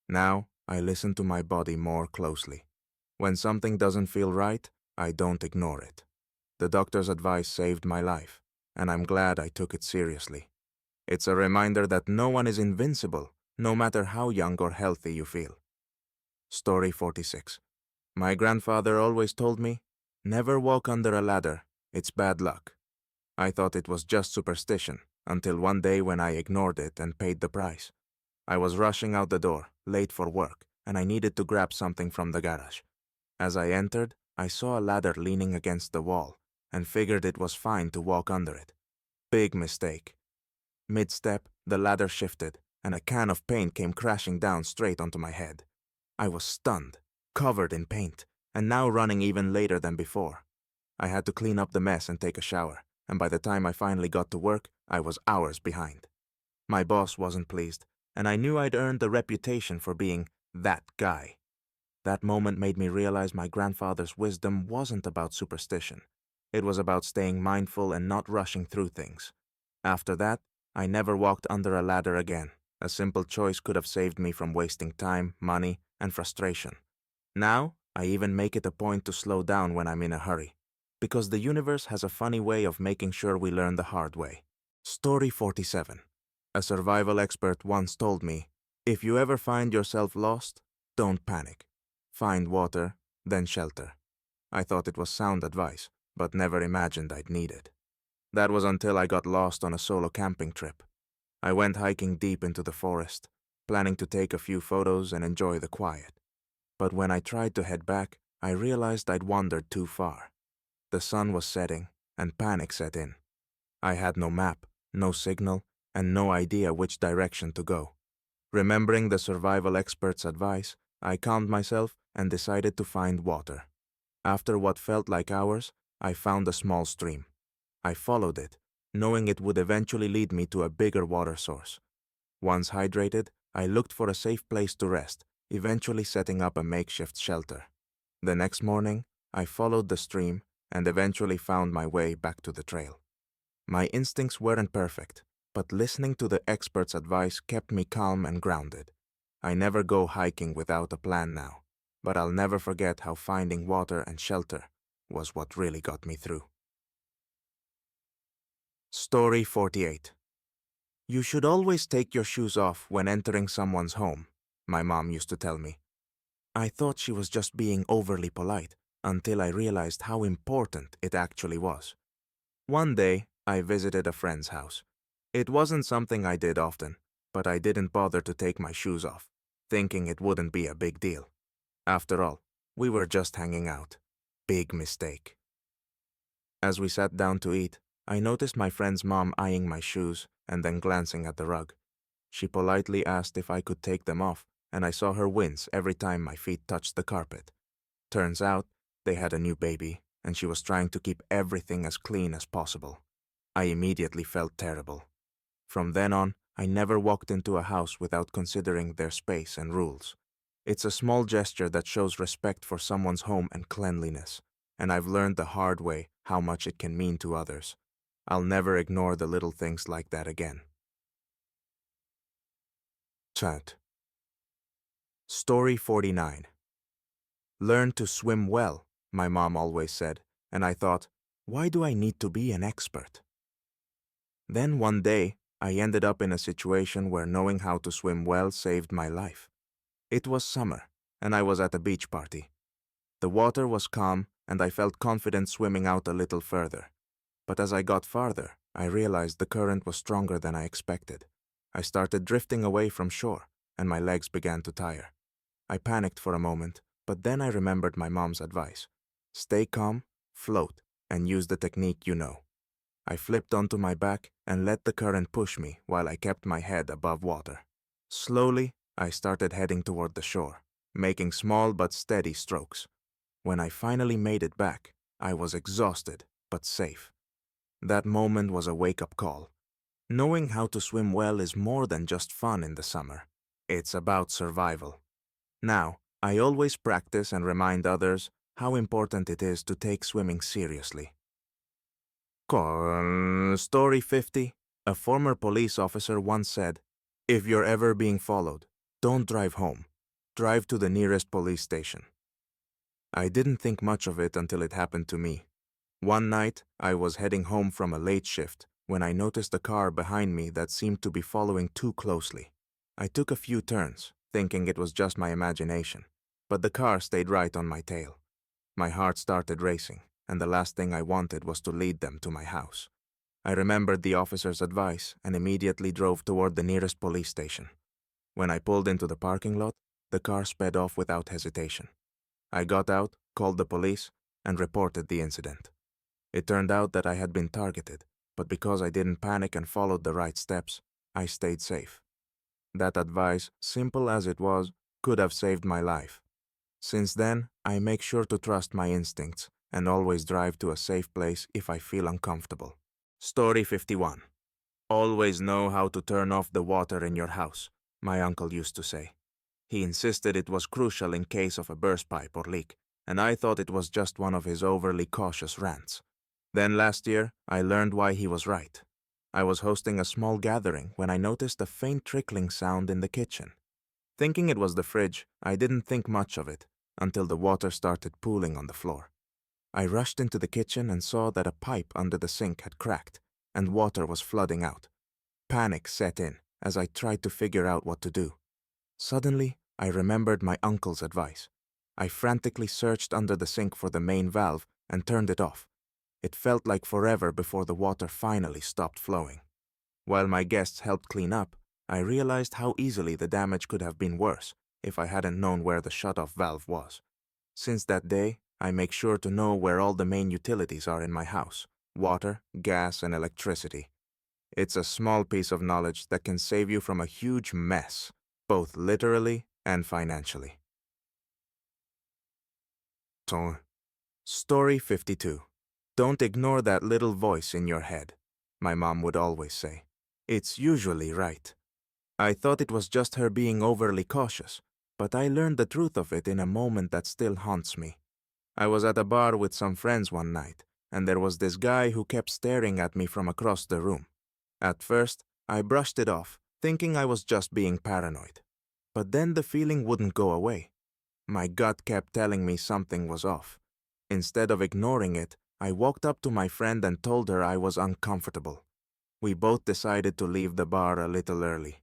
Now, I listen to my body more closely. When something doesn't feel right, I don't ignore it. The doctor's advice saved my life, and I'm glad I took it seriously. It's a reminder that no one is invincible, no matter how young or healthy you feel. Story 46. My grandfather always told me, never walk under a ladder, it's bad luck. I thought it was just superstition, until one day when I ignored it and paid the price. I was rushing out the door, late for work, and I needed to grab something from the garage. As I entered, I saw a ladder leaning against the wall, and figured it was fine to walk under it. Big mistake. Mid-step, the ladder shifted, and a can of paint came crashing down straight onto my head. I was stunned, covered in paint, and now running even later than before. I had to clean up the mess and take a shower, and by the time I finally got to work, I was hours behind. My boss wasn't pleased, and I knew I'd earned a reputation for being that guy. That moment made me realize my grandfather's wisdom wasn't about superstition. It was about staying mindful and not rushing through things. After that, I never walked under a ladder again. A simple choice could have saved me from wasting time, money, and frustration. Now, I even make it a point to slow down when I'm in a hurry, because the universe has a funny way of making sure we learn the hard way. Story 47. A survival expert once told me, if you ever find yourself lost, don't panic. Find water, then shelter. I thought it was sound advice, but never imagined I'd need it. That was until I got lost on a solo camping trip. I went hiking deep into the forest, planning to take a few photos and enjoy the quiet. But when I tried to head back, I realized I'd wandered too far. The sun was setting, and panic set in. I had no map, no signal, and no idea which direction to go. Remembering the survival expert's advice, I calmed myself and decided to find water. After what felt like hours, I found a small stream. I followed it, knowing it would eventually lead me to a bigger water source. Once hydrated, I looked for a safe place to rest, eventually setting up a makeshift shelter. The next morning, I followed the stream and eventually found my way back to the trail. My instincts weren't perfect, but listening to the expert's advice kept me calm and grounded. I never go hiking without a plan now, but I'll never forget how finding water and shelter was what really got me through. Story 48. You should always take your shoes off when entering someone's home, my mom used to tell me. I thought she was just being overly polite until I realized how important it actually was. One day, I visited a friend's house. It wasn't something I did often, but I didn't bother to take my shoes off, thinking it wouldn't be a big deal. After all, we were just hanging out. Big mistake. As we sat down to eat, I noticed my friend's mom eyeing my shoes and then glancing at the rug. She politely asked if I could take them off, and I saw her wince every time my feet touched the carpet. Turns out, they had a new baby, and she was trying to keep everything as clean as possible. I immediately felt terrible. From then on, I never walked into a house without considering their space and rules. It's a small gesture that shows respect for someone's home and cleanliness, and I've learned the hard way how much it can mean to others. I'll never ignore the little things like that again. Chant. Story 49. Learn to swim well, my mom always said, and I thought, why do I need to be an expert? Then one day, I ended up in a situation where knowing how to swim well saved my life. It was summer, and I was at a beach party. The water was calm, and I felt confident swimming out a little further. But as I got farther, I realized the current was stronger than I expected. I started drifting away from shore, and my legs began to tire. I panicked for a moment, but then I remembered my mom's advice. Stay calm, float, and use the technique you know. I flipped onto my back and let the current push me while I kept my head above water. Slowly, I started heading toward the shore, making small but steady strokes. When I finally made it back, I was exhausted but safe. That moment was a wake-up call. Knowing how to swim well is more than just fun in the summer. It's about survival. Now, I always practice and remind others how important it is to take swimming seriously. Story 50. A former police officer once said, "If you're ever being followed, don't drive home. Drive to the nearest police station." I didn't think much of it until it happened to me. One night, I was heading home from a late shift when I noticed a car behind me that seemed to be following too closely. I took a few turns, thinking it was just my imagination, but the car stayed right on my tail. My heart started racing, and the last thing I wanted was to lead them to my house. I remembered the officer's advice and immediately drove toward the nearest police station. When I pulled into the parking lot, the car sped off without hesitation. I got out, called the police, and reported the incident. It turned out that I had been targeted, but because I didn't panic and followed the right steps, I stayed safe. That advice, simple as it was, could have saved my life. Since then, I make sure to trust my instincts and always drive to a safe place if I feel uncomfortable. Story 51. Always know how to turn off the water in your house, my uncle used to say. He insisted it was crucial in case of a burst pipe or leak, and I thought it was just one of his overly cautious rants. Then last year, I learned why he was right. I was hosting a small gathering when I noticed a faint trickling sound in the kitchen. Thinking it was the fridge, I didn't think much of it until the water started pooling on the floor. I rushed into the kitchen and saw that a pipe under the sink had cracked and water was flooding out. Panic set in as I tried to figure out what to do. Suddenly, I remembered my uncle's advice. I frantically searched under the sink for the main valve and turned it off. It felt like forever before the water finally stopped flowing. While my guests helped clean up, I realized how easily the damage could have been worse if I hadn't known where the shut-off valve was. Since that day, I make sure to know where all the main utilities are in my house: water, gas, and electricity. It's a small piece of knowledge that can save you from a huge mess, both literally and financially. Story 52. Don't ignore that little voice in your head, my mom would always say. It's usually right. I thought it was just her being overly cautious, but I learned the truth of it in a moment that still haunts me. I was at a bar with some friends one night, and there was this guy who kept staring at me from across the room. At first, I brushed it off, thinking I was just being paranoid. But then the feeling wouldn't go away. My gut kept telling me something was off. Instead of ignoring it, I walked up to my friend and told her I was uncomfortable. We both decided to leave the bar a little early.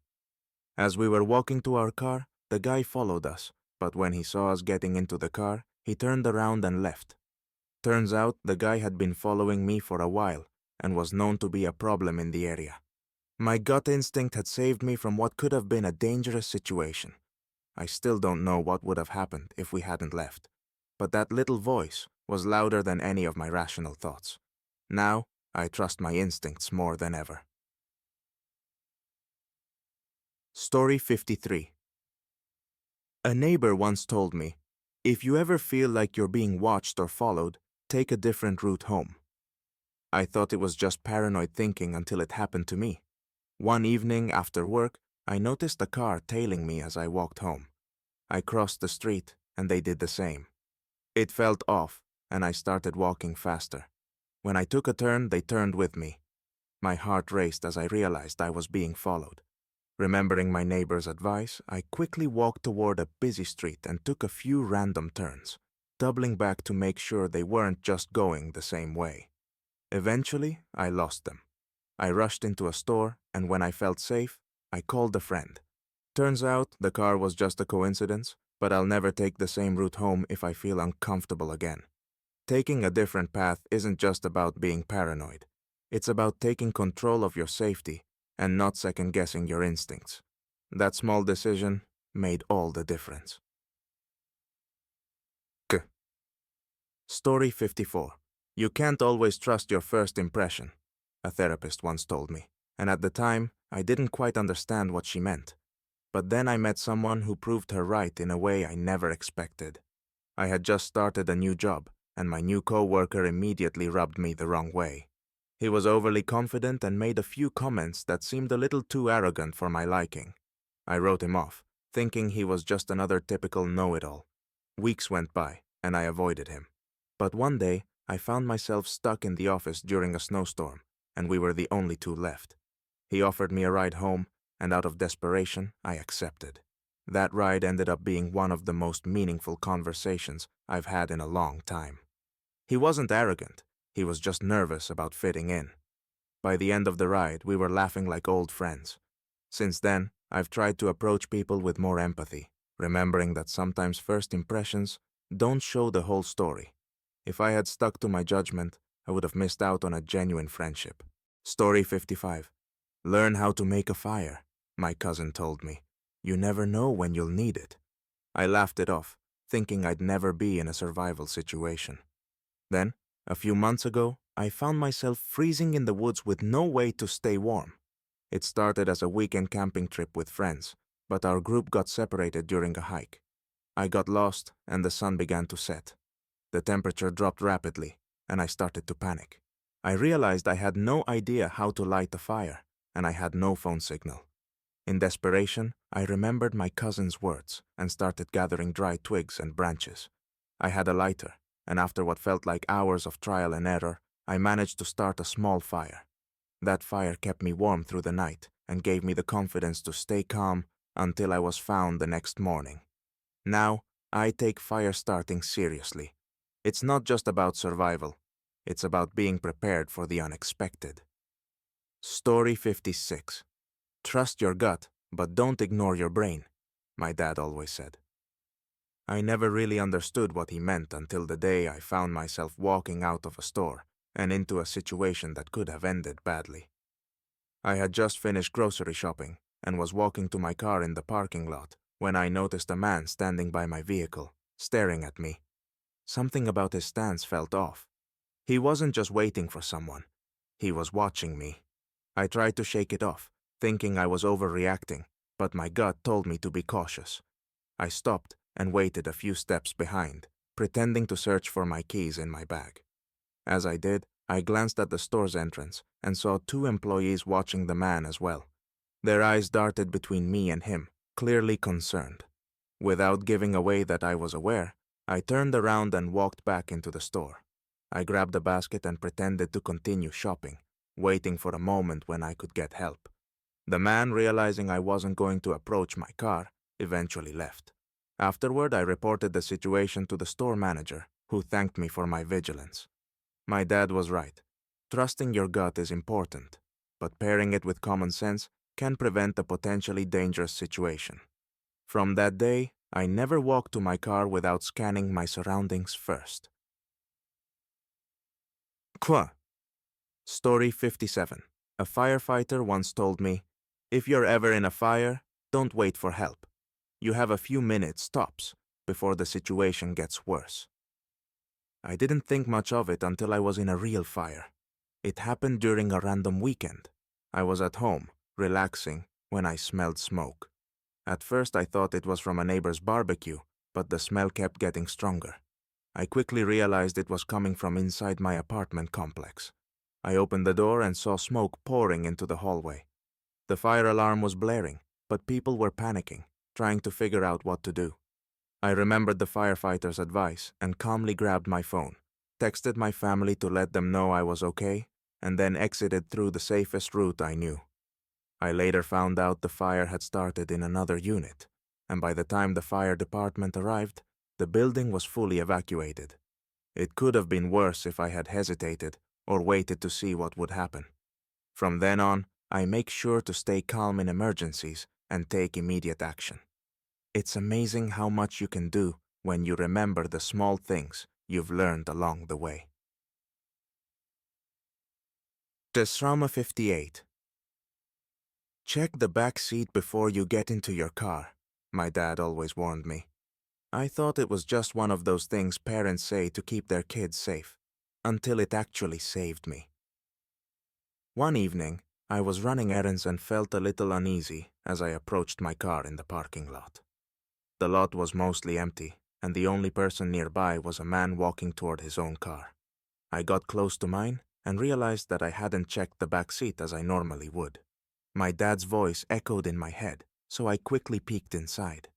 As we were walking to our car, the guy followed us, but when he saw us getting into the car, he turned around and left. Turns out the guy had been following me for a while and was known to be a problem in the area. My gut instinct had saved me from what could have been a dangerous situation. I still don't know what would have happened if we hadn't left, but that little voice was louder than any of my rational thoughts. Now, I trust my instincts more than ever. Story 53. A neighbor once told me, "If you ever feel like you're being watched or followed, take a different route home." I thought it was just paranoid thinking until it happened to me. One evening after work, I noticed a car tailing me as I walked home. I crossed the street, and they did the same. It felt off, and I started walking faster. When I took a turn, they turned with me. My heart raced as I realized I was being followed. Remembering my neighbor's advice, I quickly walked toward a busy street and took a few random turns, doubling back to make sure they weren't just going the same way. Eventually, I lost them. I rushed into a store, and when I felt safe, I called a friend. Turns out the car was just a coincidence, but I'll never take the same route home if I feel uncomfortable again. Taking a different path isn't just about being paranoid. It's about taking control of your safety and not second-guessing your instincts. That small decision made all the difference. Story 54. You can't always trust your first impression, a therapist once told me, and at the time, I didn't quite understand what she meant. But then I met someone who proved her right in a way I never expected. I had just started a new job, and my new co-worker immediately rubbed me the wrong way. He was overly confident and made a few comments that seemed a little too arrogant for my liking. I wrote him off, thinking he was just another typical know-it-all. Weeks went by, and I avoided him. But one day, I found myself stuck in the office during a snowstorm, and we were the only two left. He offered me a ride home, and out of desperation, I accepted. That ride ended up being one of the most meaningful conversations I've had in a long time. He wasn't arrogant, he was just nervous about fitting in. By the end of the ride, we were laughing like old friends. Since then, I've tried to approach people with more empathy, remembering that sometimes first impressions don't show the whole story. If I had stuck to my judgment, I would have missed out on a genuine friendship. Story 55. Learn how to make a fire, my cousin told me. You never know when you'll need it. I laughed it off, thinking I'd never be in a survival situation. Then, a few months ago, I found myself freezing in the woods with no way to stay warm. It started as a weekend camping trip with friends, but our group got separated during a hike. I got lost, and the sun began to set. The temperature dropped rapidly, and I started to panic. I realized I had no idea how to light a fire, and I had no phone signal. In desperation, I remembered my cousin's words and started gathering dry twigs and branches. I had a lighter, and after what felt like hours of trial and error, I managed to start a small fire. That fire kept me warm through the night and gave me the confidence to stay calm until I was found the next morning. Now, I take fire starting seriously. It's not just about survival. It's about being prepared for the unexpected. Story 56. Trust your gut, but don't ignore your brain, my dad always said. I never really understood what he meant until the day I found myself walking out of a store and into a situation that could have ended badly. I had just finished grocery shopping and was walking to my car in the parking lot when I noticed a man standing by my vehicle, staring at me. Something about his stance felt off. He wasn't just waiting for someone. He was watching me. I tried to shake it off, thinking I was overreacting, but my gut told me to be cautious. I stopped and waited a few steps behind, pretending to search for my keys in my bag. As I did, I glanced at the store's entrance and saw two employees watching the man as well. Their eyes darted between me and him, clearly concerned. Without giving away that I was aware, I turned around and walked back into the store. I grabbed a basket and pretended to continue shopping, waiting for a moment when I could get help. The man, realizing I wasn't going to approach my car, eventually left. Afterward, I reported the situation to the store manager, who thanked me for my vigilance. My dad was right. Trusting your gut is important, but pairing it with common sense can prevent a potentially dangerous situation. From that day, I never walked to my car without scanning my surroundings first. Story 57. A firefighter once told me, if you're ever in a fire, don't wait for help. You have a few minutes tops before the situation gets worse. I didn't think much of it until I was in a real fire. It happened during a random weekend. I was at home, relaxing, when I smelled smoke. At first I thought it was from a neighbor's barbecue, but the smell kept getting stronger. I quickly realized it was coming from inside my apartment complex. I opened the door and saw smoke pouring into the hallway. The fire alarm was blaring, but people were panicking, trying to figure out what to do. I remembered the firefighter's advice and calmly grabbed my phone, texted my family to let them know I was okay, and then exited through the safest route I knew. I later found out the fire had started in another unit, and by the time the fire department arrived, the building was fully evacuated. It could have been worse if I had hesitated or waited to see what would happen. From then on, I make sure to stay calm in emergencies and take immediate action. It's amazing how much you can do when you remember the small things you've learned along the way. Trauma 58. Check the back seat before you get into your car, my dad always warned me. I thought it was just one of those things parents say to keep their kids safe, until it actually saved me. One evening, I was running errands and felt a little uneasy as I approached my car in the parking lot. The lot was mostly empty, and the only person nearby was a man walking toward his own car. I got close to mine and realized that I hadn't checked the back seat as I normally would. My dad's voice echoed in my head, so I quickly peeked inside.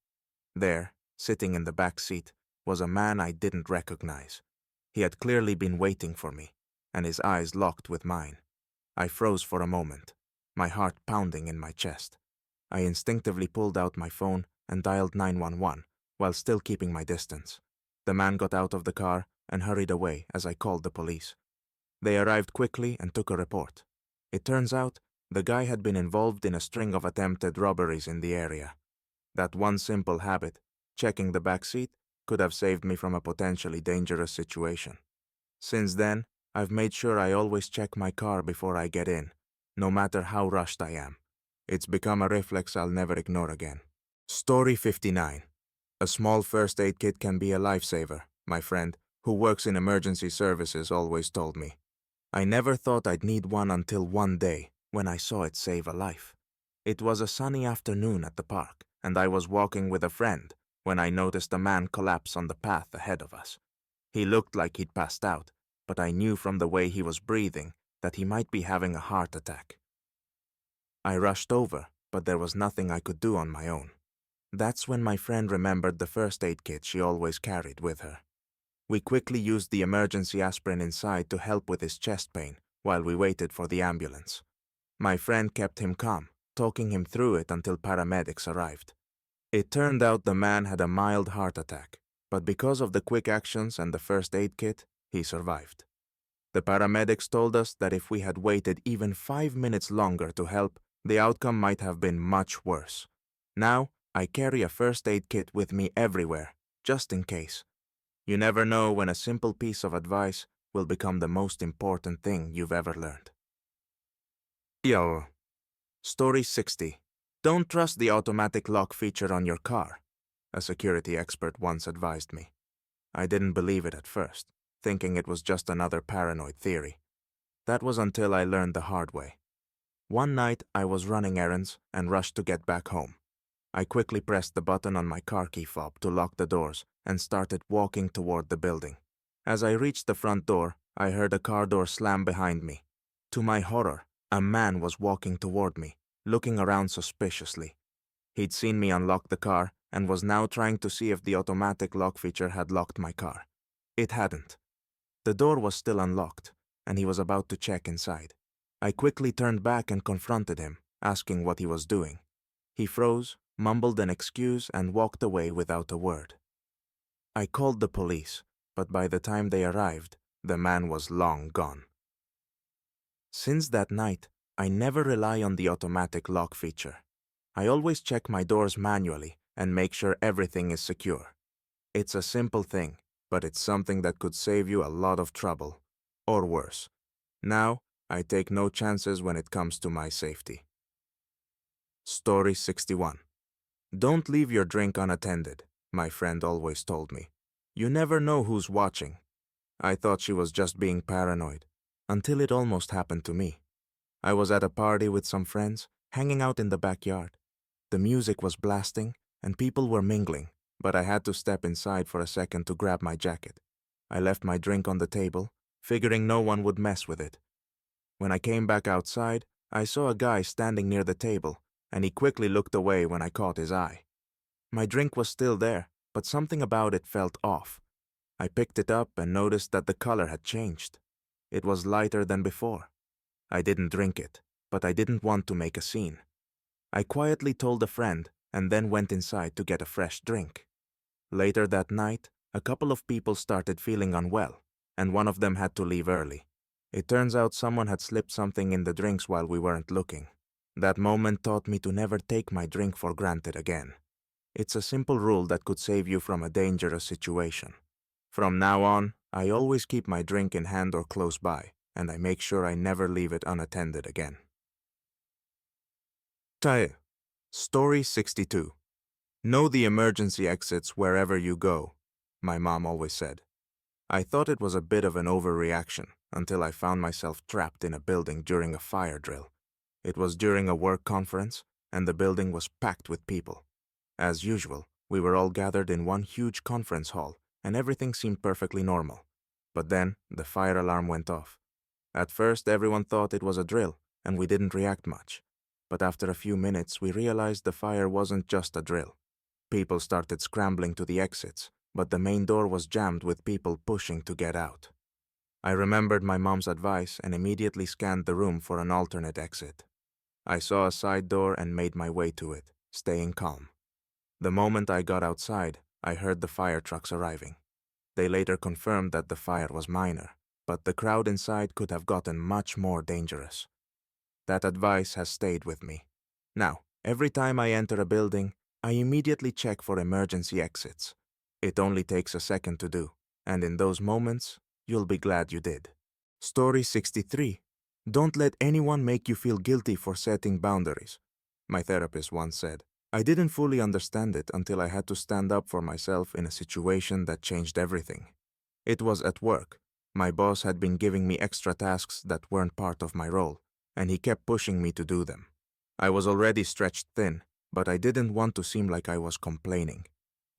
There, sitting in the back seat, was a man I didn't recognize. He had clearly been waiting for me, and his eyes locked with mine. I froze for a moment, my heart pounding in my chest. I instinctively pulled out my phone and dialed 911 while still keeping my distance. The man got out of the car and hurried away as I called the police. They arrived quickly and took a report. It turns out the guy had been involved in a string of attempted robberies in the area. That one simple habit, checking the back seat, could have saved me from a potentially dangerous situation. Since then, I've made sure I always check my car before I get in, no matter how rushed I am. It's become a reflex I'll never ignore again. Story 59. A small first aid kit can be a lifesaver, my friend, who works in emergency services, always told me. I never thought I'd need one until one day, when I saw it save a life. It was a sunny afternoon at the park, and I was walking with a friend when I noticed a man collapse on the path ahead of us. He looked like he'd passed out, but I knew from the way he was breathing that he might be having a heart attack. I rushed over, but there was nothing I could do on my own. That's when my friend remembered the first aid kit she always carried with her. We quickly used the emergency aspirin inside to help with his chest pain while we waited for the ambulance. My friend kept him calm, talking him through it until paramedics arrived. It turned out the man had a mild heart attack, but because of the quick actions and the first aid kit, he survived. The paramedics told us that if we had waited even 5 minutes longer to help, the outcome might have been much worse. Now, I carry a first aid kit with me everywhere, just in case. You never know when a simple piece of advice will become the most important thing you've ever learned. Yo. Story 60. Don't trust the automatic lock feature on your car, a security expert once advised me. I didn't believe it at first, thinking it was just another paranoid theory. That was until I learned the hard way. One night, I was running errands and rushed to get back home. I quickly pressed the button on my car key fob to lock the doors and started walking toward the building. As I reached the front door, I heard a car door slam behind me. To my horror, a man was walking toward me, looking around suspiciously. He'd seen me unlock the car and was now trying to see if the automatic lock feature had locked my car. It hadn't. The door was still unlocked, and he was about to check inside. I quickly turned back and confronted him, asking what he was doing. He froze, mumbled an excuse, and walked away without a word. I called the police, but by the time they arrived, the man was long gone. Since that night, I never rely on the automatic lock feature. I always check my doors manually and make sure everything is secure. It's a simple thing, but it's something that could save you a lot of trouble, or worse. Now, I take no chances when it comes to my safety. Story 61. Don't leave your drink unattended, my friend always told me. You never know who's watching. I thought she was just being paranoid, until it almost happened to me. I was at a party with some friends, hanging out in the backyard. The music was blasting, and people were mingling, but I had to step inside for a second to grab my jacket. I left my drink on the table, figuring no one would mess with it. When I came back outside, I saw a guy standing near the table, and he quickly looked away when I caught his eye. My drink was still there, but something about it felt off. I picked it up and noticed that the color had changed. It was lighter than before. I didn't drink it, but I didn't want to make a scene, I quietly told a friend and then went inside to get a fresh drink. Later that night, a couple of people started feeling unwell, and one of them had to leave early. It turns out someone had slipped something in the drinks while we weren't looking. That moment taught me to never take my drink for granted again. It's a simple rule that could save you from a dangerous situation. From now on, I always keep my drink in hand or close by, and I make sure I never leave it unattended again. Tae. Story 62. Know the emergency exits wherever you go, my mom always said. I thought it was a bit of an overreaction until I found myself trapped in a building during a fire drill. It was during a work conference, and the building was packed with people. As usual, we were all gathered in one huge conference hall, and everything seemed perfectly normal. But then, the fire alarm went off. At first, everyone thought it was a drill, and we didn't react much. But after a few minutes, we realized the fire wasn't just a drill. People started scrambling to the exits, but the main door was jammed with people pushing to get out. I remembered my mom's advice and immediately scanned the room for an alternate exit. I saw a side door and made my way to it, staying calm. The moment I got outside, I heard the fire trucks arriving. They later confirmed that the fire was minor, but the crowd inside could have gotten much more dangerous. That advice has stayed with me. Now, every time I enter a building, I immediately check for emergency exits. It only takes a second to do, and in those moments, you'll be glad you did. Story 63. Don't let anyone make you feel guilty for setting boundaries. My therapist once said, I didn't fully understand it until I had to stand up for myself in a situation that changed everything. It was at work. My boss had been giving me extra tasks that weren't part of my role, and he kept pushing me to do them. I was already stretched thin, but I didn't want to seem like I was complaining.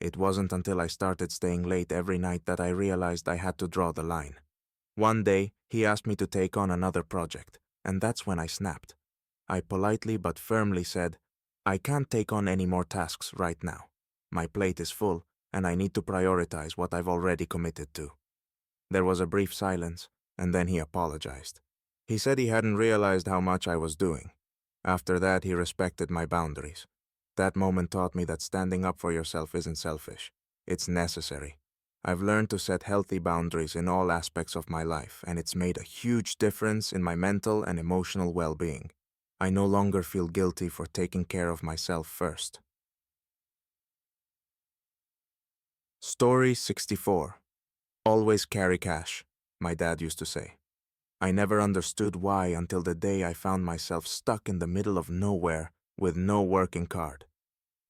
It wasn't until I started staying late every night that I realized I had to draw the line. One day, he asked me to take on another project, and that's when I snapped. I politely but firmly said, I can't take on any more tasks right now. My plate is full, and I need to prioritize what I've already committed to. There was a brief silence, and then he apologized. He said he hadn't realized how much I was doing. After that, he respected my boundaries. That moment taught me that standing up for yourself isn't selfish. It's necessary. I've learned to set healthy boundaries in all aspects of my life, and it's made a huge difference in my mental and emotional well-being. I no longer feel guilty for taking care of myself first. Story 64. Always carry cash, my dad used to say. I never understood why until the day I found myself stuck in the middle of nowhere with no working card.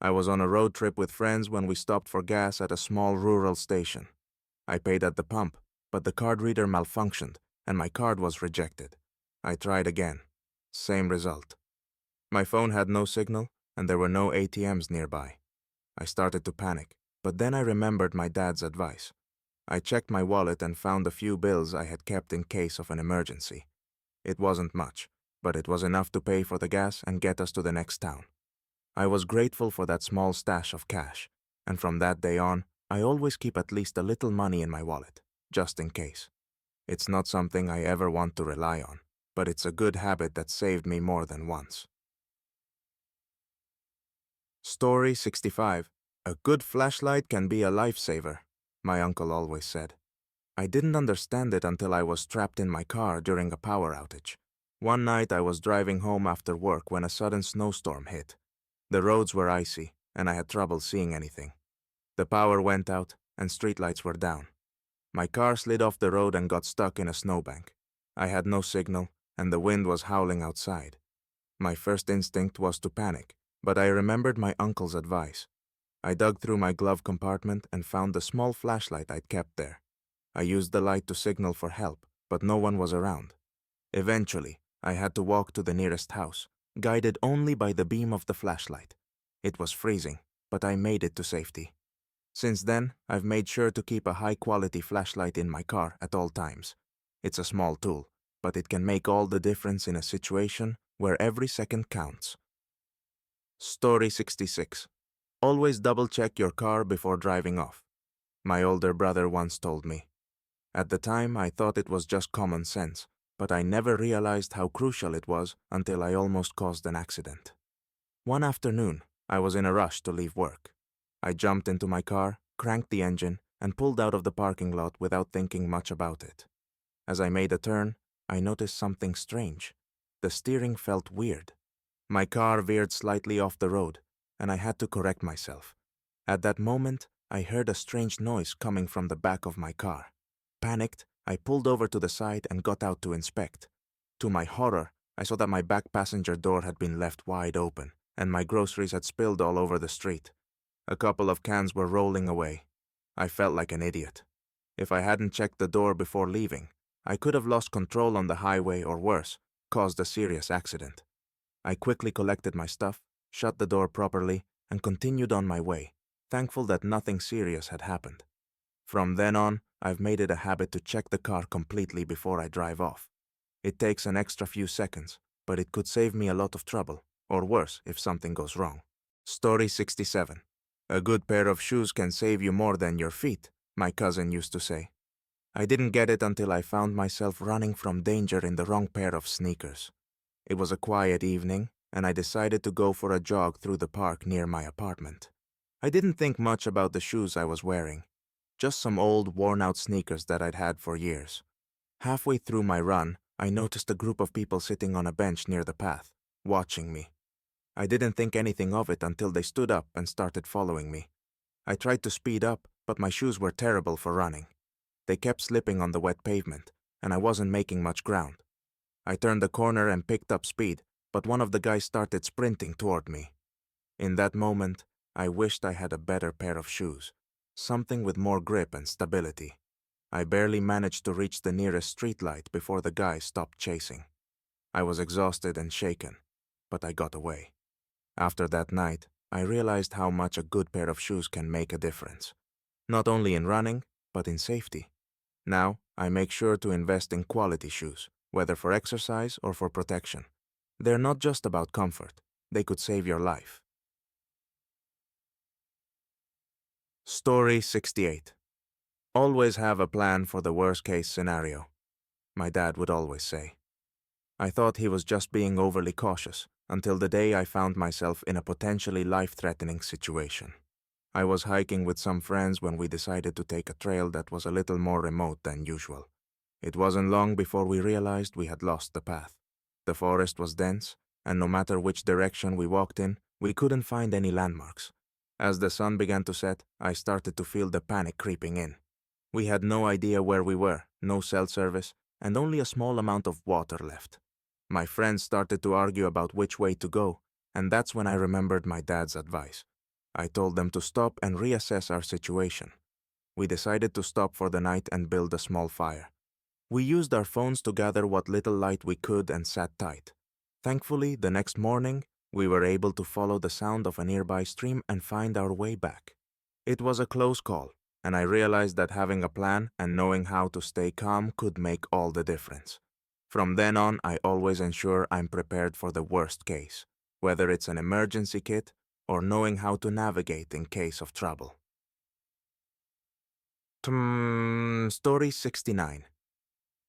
I was on a road trip with friends when we stopped for gas at a small rural station. I paid at the pump, but the card reader malfunctioned and my card was rejected. I tried again. Same result. My phone had no signal and there were no ATMs nearby. I started to panic, but then I remembered my dad's advice. I checked my wallet and found a few bills I had kept in case of an emergency. It wasn't much, but it was enough to pay for the gas and get us to the next town. I was grateful for that small stash of cash, and from that day on, I always keep at least a little money in my wallet, just in case. It's not something I ever want to rely on, but it's a good habit that saved me more than once. Story 65. A good flashlight can be a lifesaver, my uncle always said. I didn't understand it until I was trapped in my car during a power outage. One night I was driving home after work when a sudden snowstorm hit. The roads were icy, and I had trouble seeing anything. The power went out, and streetlights were down. My car slid off the road and got stuck in a snowbank. I had no signal, and the wind was howling outside. My first instinct was to panic, but I remembered my uncle's advice. I dug through my glove compartment and found the small flashlight I'd kept there. I used the light to signal for help, but no one was around. Eventually, I had to walk to the nearest house, guided only by the beam of the flashlight. It was freezing, but I made it to safety. Since then, I've made sure to keep a high-quality flashlight in my car at all times. It's a small tool, but it can make all the difference in a situation where every second counts. Story 66. Always double-check your car before driving off. My older brother once told me. At the time, I thought it was just common sense, but I never realized how crucial it was until I almost caused an accident. One afternoon, I was in a rush to leave work. I jumped into my car, cranked the engine, and pulled out of the parking lot without thinking much about it. As I made a turn, I noticed something strange. The steering felt weird. My car veered slightly off the road, and I had to correct myself. At that moment, I heard a strange noise coming from the back of my car. Panicked, I pulled over to the side and got out to inspect. To my horror, I saw that my back passenger door had been left wide open, and my groceries had spilled all over the street. A couple of cans were rolling away. I felt like an idiot. If I hadn't checked the door before leaving, I could have lost control on the highway or worse, caused a serious accident. I quickly collected my stuff, shut the door properly, and continued on my way, thankful that nothing serious had happened. From then on, I've made it a habit to check the car completely before I drive off. It takes an extra few seconds, but it could save me a lot of trouble, or worse if something goes wrong. Story 67. A good pair of shoes can save you more than your feet, my cousin used to say. I didn't get it until I found myself running from danger in the wrong pair of sneakers. It was a quiet evening, and I decided to go for a jog through the park near my apartment. I didn't think much about the shoes I was wearing, just some old, worn-out sneakers that I'd had for years. Halfway through my run, I noticed a group of people sitting on a bench near the path, watching me. I didn't think anything of it until they stood up and started following me. I tried to speed up, but my shoes were terrible for running. They kept slipping on the wet pavement, and I wasn't making much ground. I turned the corner and picked up speed, but one of the guys started sprinting toward me. In that moment, I wished I had a better pair of shoes, something with more grip and stability. I barely managed to reach the nearest streetlight before the guy stopped chasing. I was exhausted and shaken, but I got away. After that night, I realized how much a good pair of shoes can make a difference, not only in running, but in safety. Now, I make sure to invest in quality shoes, whether for exercise or for protection. They're not just about comfort, they could save your life. Story 68. Always have a plan for the worst-case scenario, my dad would always say. I thought he was just being overly cautious, until the day I found myself in a potentially life-threatening situation. I was hiking with some friends when we decided to take a trail that was a little more remote than usual. It wasn't long before we realized we had lost the path. The forest was dense, and no matter which direction we walked in, we couldn't find any landmarks. As the sun began to set, I started to feel the panic creeping in. We had no idea where we were, no cell service, and only a small amount of water left. My friends started to argue about which way to go, and that's when I remembered my dad's advice. I told them to stop and reassess our situation. We decided to stop for the night and build a small fire. We used our phones to gather what little light we could and sat tight. Thankfully, the next morning, we were able to follow the sound of a nearby stream and find our way back. It was a close call, and I realized that having a plan and knowing how to stay calm could make all the difference. From then on, I always ensure I'm prepared for the worst case, whether it's an emergency kit or knowing how to navigate in case of trouble. Story 69.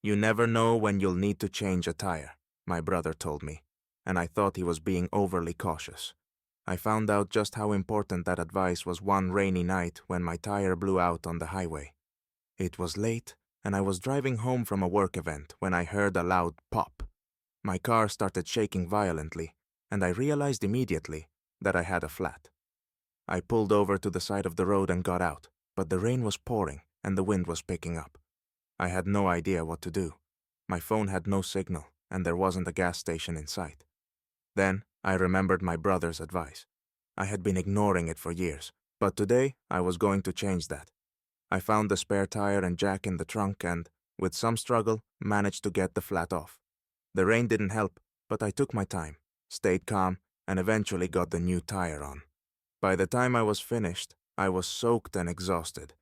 You never know when you'll need to change a tire, my brother told me, and I thought he was being overly cautious. I found out just how important that advice was one rainy night when my tire blew out on the highway. It was late, and I was driving home from a work event when I heard a loud pop. My car started shaking violently, and I realized immediately that I had a flat. I pulled over to the side of the road and got out, but the rain was pouring and the wind was picking up. I had no idea what to do. My phone had no signal, and there wasn't a gas station in sight. Then I remembered my brother's advice. I had been ignoring it for years, but today I was going to change that. I found the spare tire and jack in the trunk and, with some struggle, managed to get the flat off. The rain didn't help, but I took my time, stayed calm, and eventually got the new tire on. By the time I was finished, I was soaked and exhausted,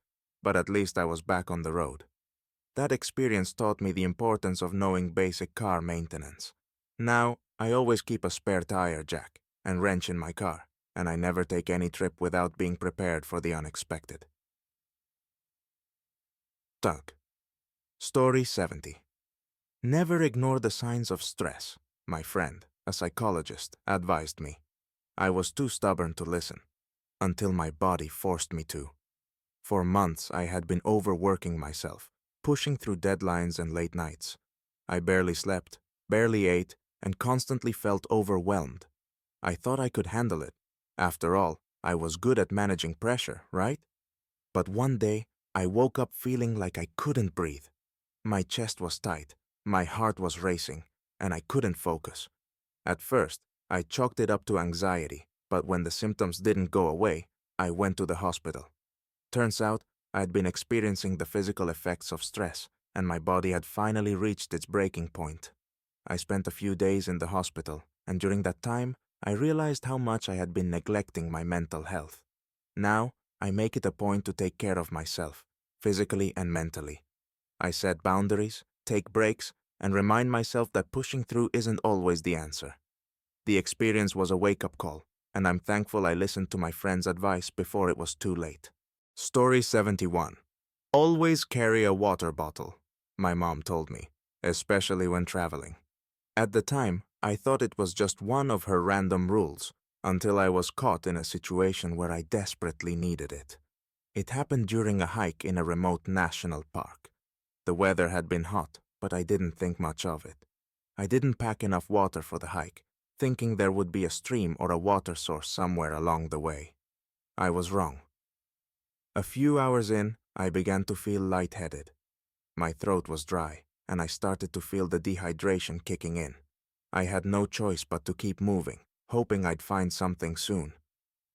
but at least I was back on the road. That experience taught me the importance of knowing basic car maintenance. Now, I always keep a spare tire jack and wrench in my car, and I never take any trip without being prepared for the unexpected. Doug. Story 70. Never ignore the signs of stress, my friend, a psychologist, advised me. I was too stubborn to listen, until my body forced me to. For months, I had been overworking myself, pushing through deadlines and late nights. I barely slept, barely ate, and constantly felt overwhelmed. I thought I could handle it. After all, I was good at managing pressure, right? But one day, I woke up feeling like I couldn't breathe. My chest was tight, my heart was racing, and I couldn't focus. At first, I chalked it up to anxiety, but when the symptoms didn't go away, I went to the hospital. Turns out, I had been experiencing the physical effects of stress, and my body had finally reached its breaking point. I spent a few days in the hospital, and during that time, I realized how much I had been neglecting my mental health. Now, I make it a point to take care of myself, physically and mentally. I set boundaries, take breaks, and remind myself that pushing through isn't always the answer. The experience was a wake-up call, and I'm thankful I listened to my friend's advice before it was too late. Story 71. Always carry a water bottle, my mom told me, especially when traveling. At the time, I thought it was just one of her random rules, until I was caught in a situation where I desperately needed it. It happened during a hike in a remote national park. The weather had been hot, but I didn't think much of it. I didn't pack enough water for the hike, thinking there would be a stream or a water source somewhere along the way. I was wrong. A few hours in, I began to feel lightheaded. My throat was dry, and I started to feel the dehydration kicking in. I had no choice but to keep moving, hoping I'd find something soon.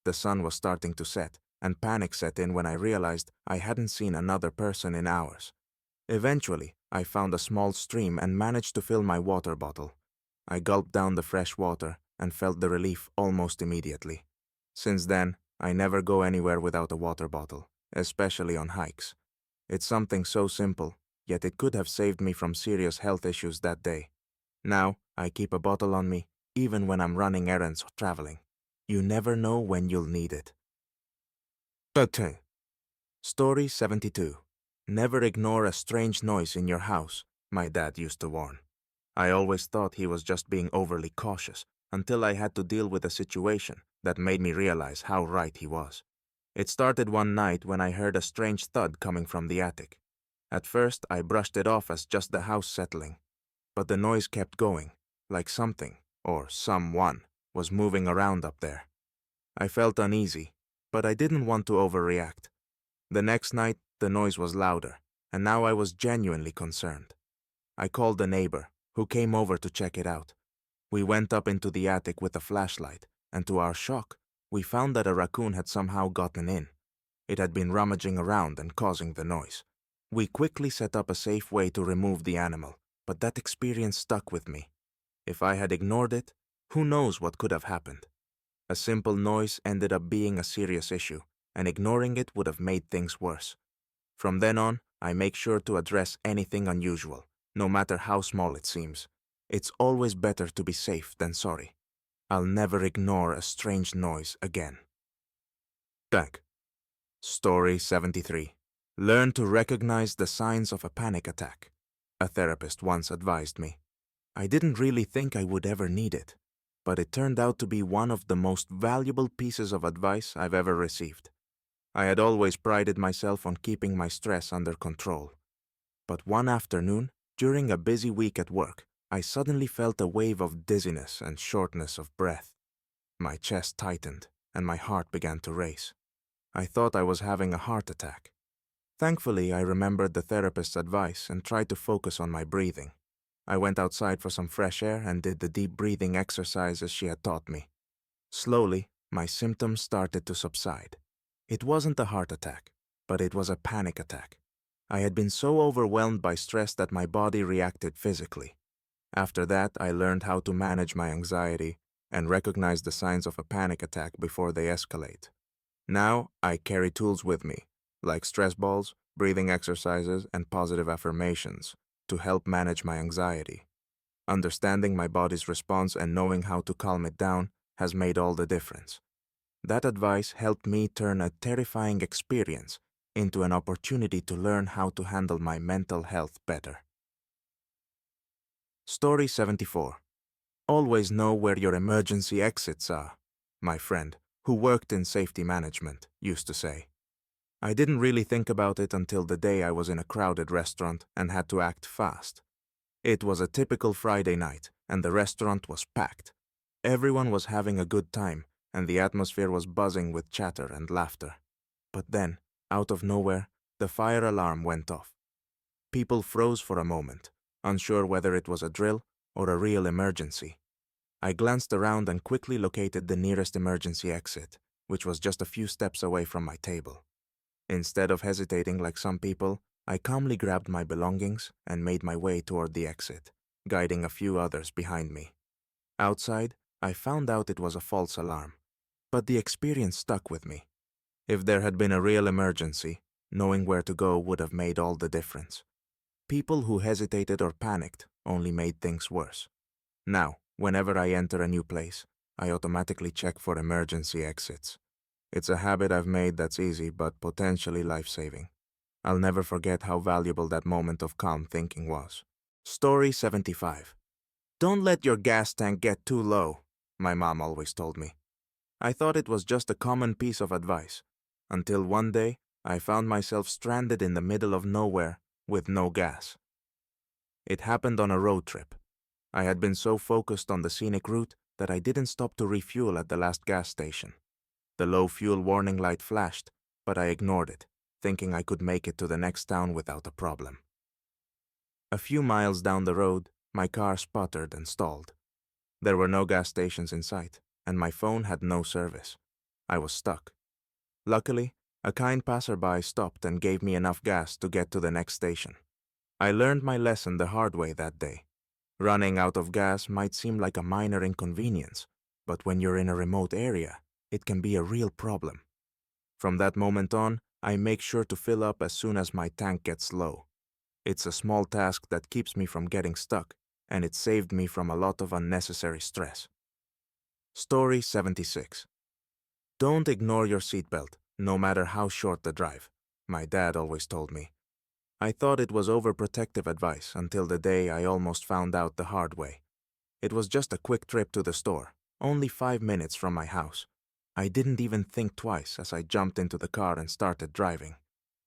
The sun was starting to set, and panic set in when I realized I hadn't seen another person in hours. Eventually, I found a small stream and managed to fill my water bottle. I gulped down the fresh water and felt the relief almost immediately. Since then, I never go anywhere without a water bottle, especially on hikes. It's something so simple, yet it could have saved me from serious health issues that day. Now, I keep a bottle on me, even when I'm running errands or traveling. You never know when you'll need it. 13. Story 72. Never ignore a strange noise in your house, my dad used to warn. I always thought he was just being overly cautious, until I had to deal with a situation that made me realize how right he was. It started one night when I heard a strange thud coming from the attic. At first, I brushed it off as just the house settling. But the noise kept going, like something, or someone, was moving around up there. I felt uneasy, but I didn't want to overreact. The next night, the noise was louder, and now I was genuinely concerned. I called a neighbor, who came over to check it out. We went up into the attic with a flashlight, and to our shock, we found that a raccoon had somehow gotten in. It had been rummaging around and causing the noise. We quickly set up a safe way to remove the animal, but that experience stuck with me. If I had ignored it, who knows what could have happened. A simple noise ended up being a serious issue, and ignoring it would have made things worse. From then on, I make sure to address anything unusual, no matter how small it seems. It's always better to be safe than sorry. I'll never ignore a strange noise again. Thank. Story 73. Learn to recognize the signs of a panic attack. A therapist once advised me. I didn't really think I would ever need it, but it turned out to be one of the most valuable pieces of advice I've ever received. I had always prided myself on keeping my stress under control. But one afternoon, during a busy week at work, I suddenly felt a wave of dizziness and shortness of breath. My chest tightened, and my heart began to race. I thought I was having a heart attack. Thankfully, I remembered the therapist's advice and tried to focus on my breathing. I went outside for some fresh air and did the deep breathing exercises she had taught me. Slowly, my symptoms started to subside. It wasn't a heart attack, but it was a panic attack. I had been so overwhelmed by stress that my body reacted physically. After that, I learned how to manage my anxiety and recognize the signs of a panic attack before they escalate. Now, I carry tools with me, like stress balls, breathing exercises, and positive affirmations, to help manage my anxiety. Understanding my body's response and knowing how to calm it down has made all the difference. That advice helped me turn a terrifying experience into an opportunity to learn how to handle my mental health better. Story 74. Always know where your emergency exits are. my friend, who worked in safety management, used to say. I didn't really think about it until the day I was in a crowded restaurant and had to act fast. It was a typical Friday night, and the restaurant was packed. Everyone was having a good time, and the atmosphere was buzzing with chatter and laughter. But then, out of nowhere, the fire alarm went off. People froze for a moment, unsure whether it was a drill or a real emergency. I glanced around and quickly located the nearest emergency exit, which was just a few steps away from my table. Instead of hesitating like some people, I calmly grabbed my belongings and made my way toward the exit, guiding a few others behind me. Outside, I found out it was a false alarm, but the experience stuck with me. If there had been a real emergency, knowing where to go would have made all the difference. People who hesitated or panicked only made things worse. Now, whenever I enter a new place, I automatically check for emergency exits. It's a habit I've made that's easy but potentially life-saving. I'll never forget how valuable that moment of calm thinking was. Story 75. Don't let your gas tank get too low, my mom always told me. I thought it was just a common piece of advice, until one day I found myself stranded in the middle of nowhere with no gas. It happened on a road trip. I had been so focused on the scenic route that I didn't stop to refuel at the last gas station. The low fuel warning light flashed, but I ignored it, thinking I could make it to the next town without a problem. A few miles down the road, my car sputtered and stalled. There were no gas stations in sight, and my phone had no service. I was stuck. Luckily, a kind passerby stopped and gave me enough gas to get to the next station. I learned my lesson the hard way that day. Running out of gas might seem like a minor inconvenience, but when you're in a remote area, it can be a real problem. From that moment on, I make sure to fill up as soon as my tank gets low. It's a small task that keeps me from getting stuck, and it saved me from a lot of unnecessary stress. Story 76. Don't ignore your seatbelt, no matter how short the drive, my dad always told me. I thought it was overprotective advice until the day I almost found out the hard way. It was just a quick trip to the store, only 5 minutes from my house. I didn't even think twice as I jumped into the car and started driving.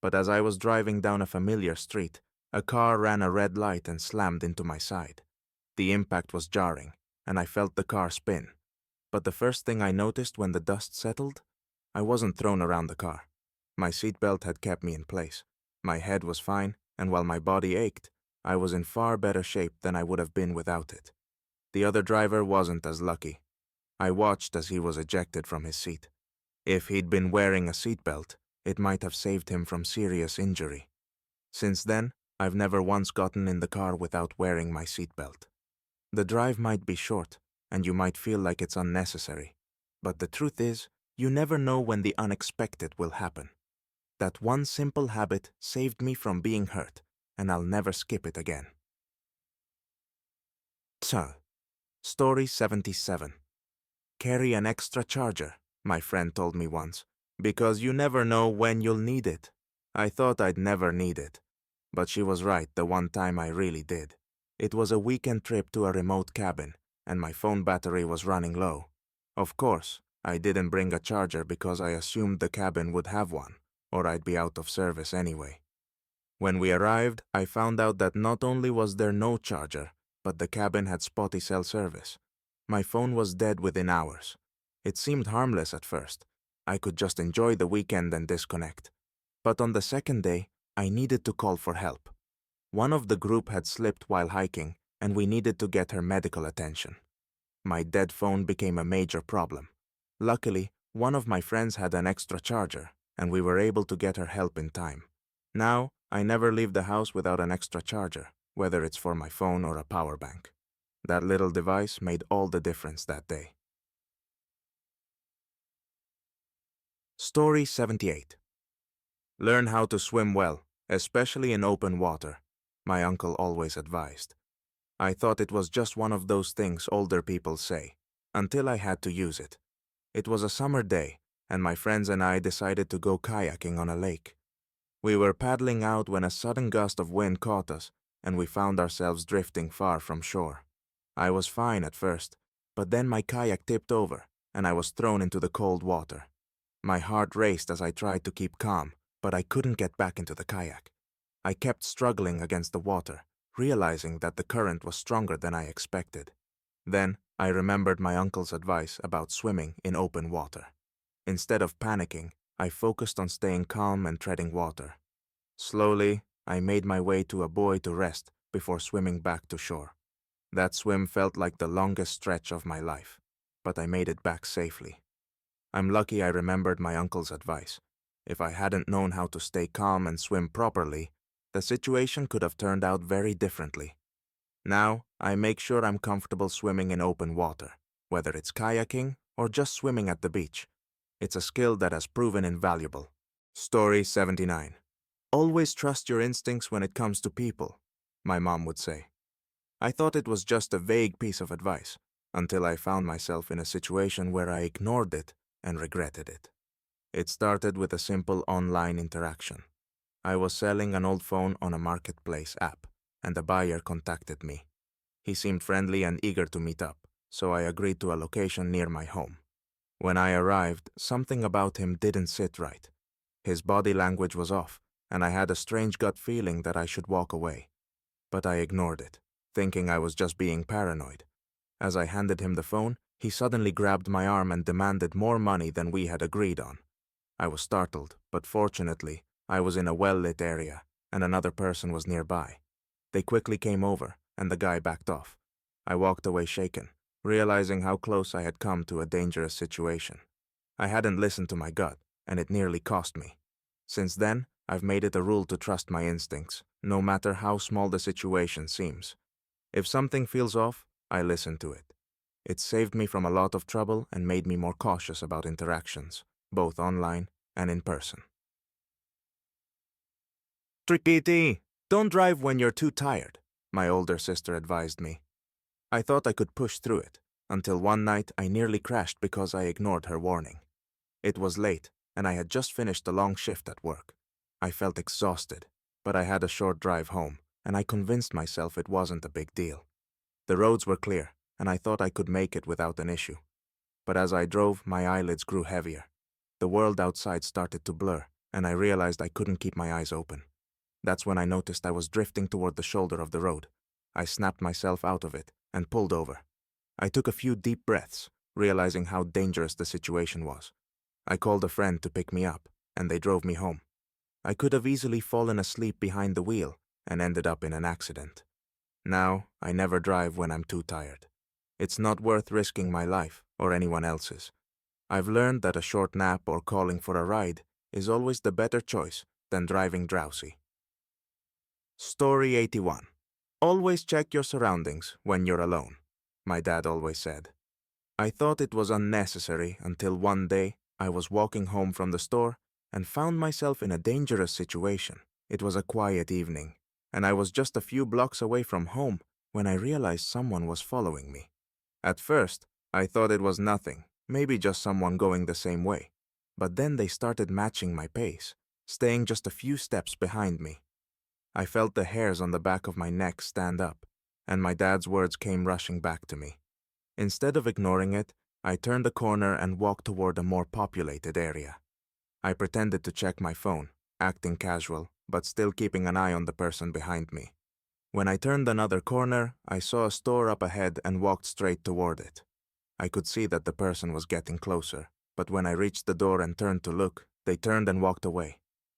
But as I was driving down a familiar street, a car ran a red light and slammed into my side. The impact was jarring, and I felt the car spin. But the first thing I noticed when the dust settled, I wasn't thrown around the car. My seatbelt had kept me in place. My head was fine, and while my body ached, I was in far better shape than I would have been without it. The other driver wasn't as lucky. I watched as he was ejected from his seat. If he'd been wearing a seatbelt, it might have saved him from serious injury. Since then, I've never once gotten in the car without wearing my seatbelt. The drive might be short, and you might feel like it's unnecessary. But the truth is, you never know when the unexpected will happen. That one simple habit saved me from being hurt, and I'll never skip it again. Story 77. Carry an extra charger, my friend told me once, because you never know when you'll need it. I thought I'd never need it, but she was right the one time I really did. It was a weekend trip to a remote cabin, and my phone battery was running low. Of course, I didn't bring a charger because I assumed the cabin would have one, or I'd be out of service anyway. When we arrived, I found out that not only was there no charger, but the cabin had spotty cell service. My phone was dead within hours. It seemed harmless at first. I could just enjoy the weekend and disconnect. But on the second day, I needed to call for help. One of the group had slipped while hiking, and we needed to get her medical attention. My dead phone became a major problem. Luckily, one of my friends had an extra charger, and we were able to get her help in time. Now, I never leave the house without an extra charger, whether it's for my phone or a power bank. That little device made all the difference that day. Story 78. Learn how to swim well, especially in open water, my uncle always advised. I thought it was just one of those things older people say, until I had to use it. It was a summer day, and my friends and I decided to go kayaking on a lake. We were paddling out when a sudden gust of wind caught us, and we found ourselves drifting far from shore. I was fine at first, but then my kayak tipped over, and I was thrown into the cold water. My heart raced as I tried to keep calm, but I couldn't get back into the kayak. I kept struggling against the water, realizing that the current was stronger than I expected. Then, I remembered my uncle's advice about swimming in open water. Instead of panicking, I focused on staying calm and treading water. Slowly, I made my way to a buoy to rest before swimming back to shore. That swim felt like the longest stretch of my life, but I made it back safely. I'm lucky I remembered my uncle's advice. If I hadn't known how to stay calm and swim properly, the situation could have turned out very differently. Now, I make sure I'm comfortable swimming in open water, whether it's kayaking or just swimming at the beach. It's a skill that has proven invaluable. Story 79. Always trust your instincts when it comes to people, my mom would say. I thought it was just a vague piece of advice, until I found myself in a situation where I ignored it and regretted it. It started with a simple online interaction. I was selling an old phone on a marketplace app, and a buyer contacted me. He seemed friendly and eager to meet up, so I agreed to a location near my home. When I arrived, something about him didn't sit right. His body language was off, and I had a strange gut feeling that I should walk away. But I ignored it, thinking I was just being paranoid. As I handed him the phone, he suddenly grabbed my arm and demanded more money than we had agreed on. I was startled, but fortunately, I was in a well-lit area, and another person was nearby. They quickly came over, and the guy backed off. I walked away shaken, realizing how close I had come to a dangerous situation. I hadn't listened to my gut, and it nearly cost me. Since then, I've made it a rule to trust my instincts, no matter how small the situation seems. If something feels off, I listen to it. It saved me from a lot of trouble and made me more cautious about interactions, both online and in person. Tricky, don't drive when you're too tired, my older sister advised me. I thought I could push through it, until one night I nearly crashed because I ignored her warning. It was late, and I had just finished a long shift at work. I felt exhausted, but I had a short drive home, and I convinced myself it wasn't a big deal. The roads were clear, and I thought I could make it without an issue. But as I drove, my eyelids grew heavier. The world outside started to blur, and I realized I couldn't keep my eyes open. That's when I noticed I was drifting toward the shoulder of the road. I snapped myself out of it and pulled over. I took a few deep breaths, realizing how dangerous the situation was. I called a friend to pick me up, and they drove me home. I could have easily fallen asleep behind the wheel and ended up in an accident. Now, I never drive when I'm too tired. It's not worth risking my life or anyone else's. I've learned that a short nap or calling for a ride is always the better choice than driving drowsy. Story 81. Always check your surroundings when you're alone, my dad always said. I thought it was unnecessary until one day I was walking home from the store and found myself in a dangerous situation. It was a quiet evening, and I was just a few blocks away from home when I realized someone was following me. At first, I thought it was nothing, maybe just someone going the same way. But then they started matching my pace, staying just a few steps behind me. I felt the hairs on the back of my neck stand up, and my dad's words came rushing back to me. Instead of ignoring it, I turned the corner and walked toward a more populated area. I pretended to check my phone, acting casual, but still keeping an eye on the person behind me. When I turned another corner, I saw a store up ahead and walked straight toward it. I could see that the person was getting closer, but when I reached the door and turned to look, they turned and walked away.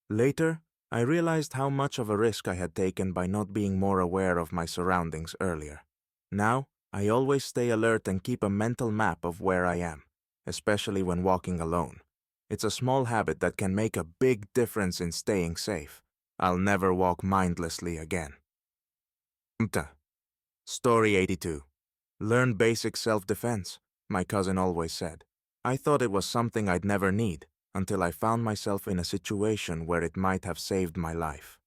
Later, I realized how much of a risk I had taken by not being more aware of my surroundings earlier. Now, I always stay alert and keep a mental map of where I am, especially when walking alone. It's a small habit that can make a big difference in staying safe. I'll never walk mindlessly again. Story 82. Learn basic self-defense, my cousin always said. I thought it was something I'd never need, until I found myself in a situation where it might have saved my life.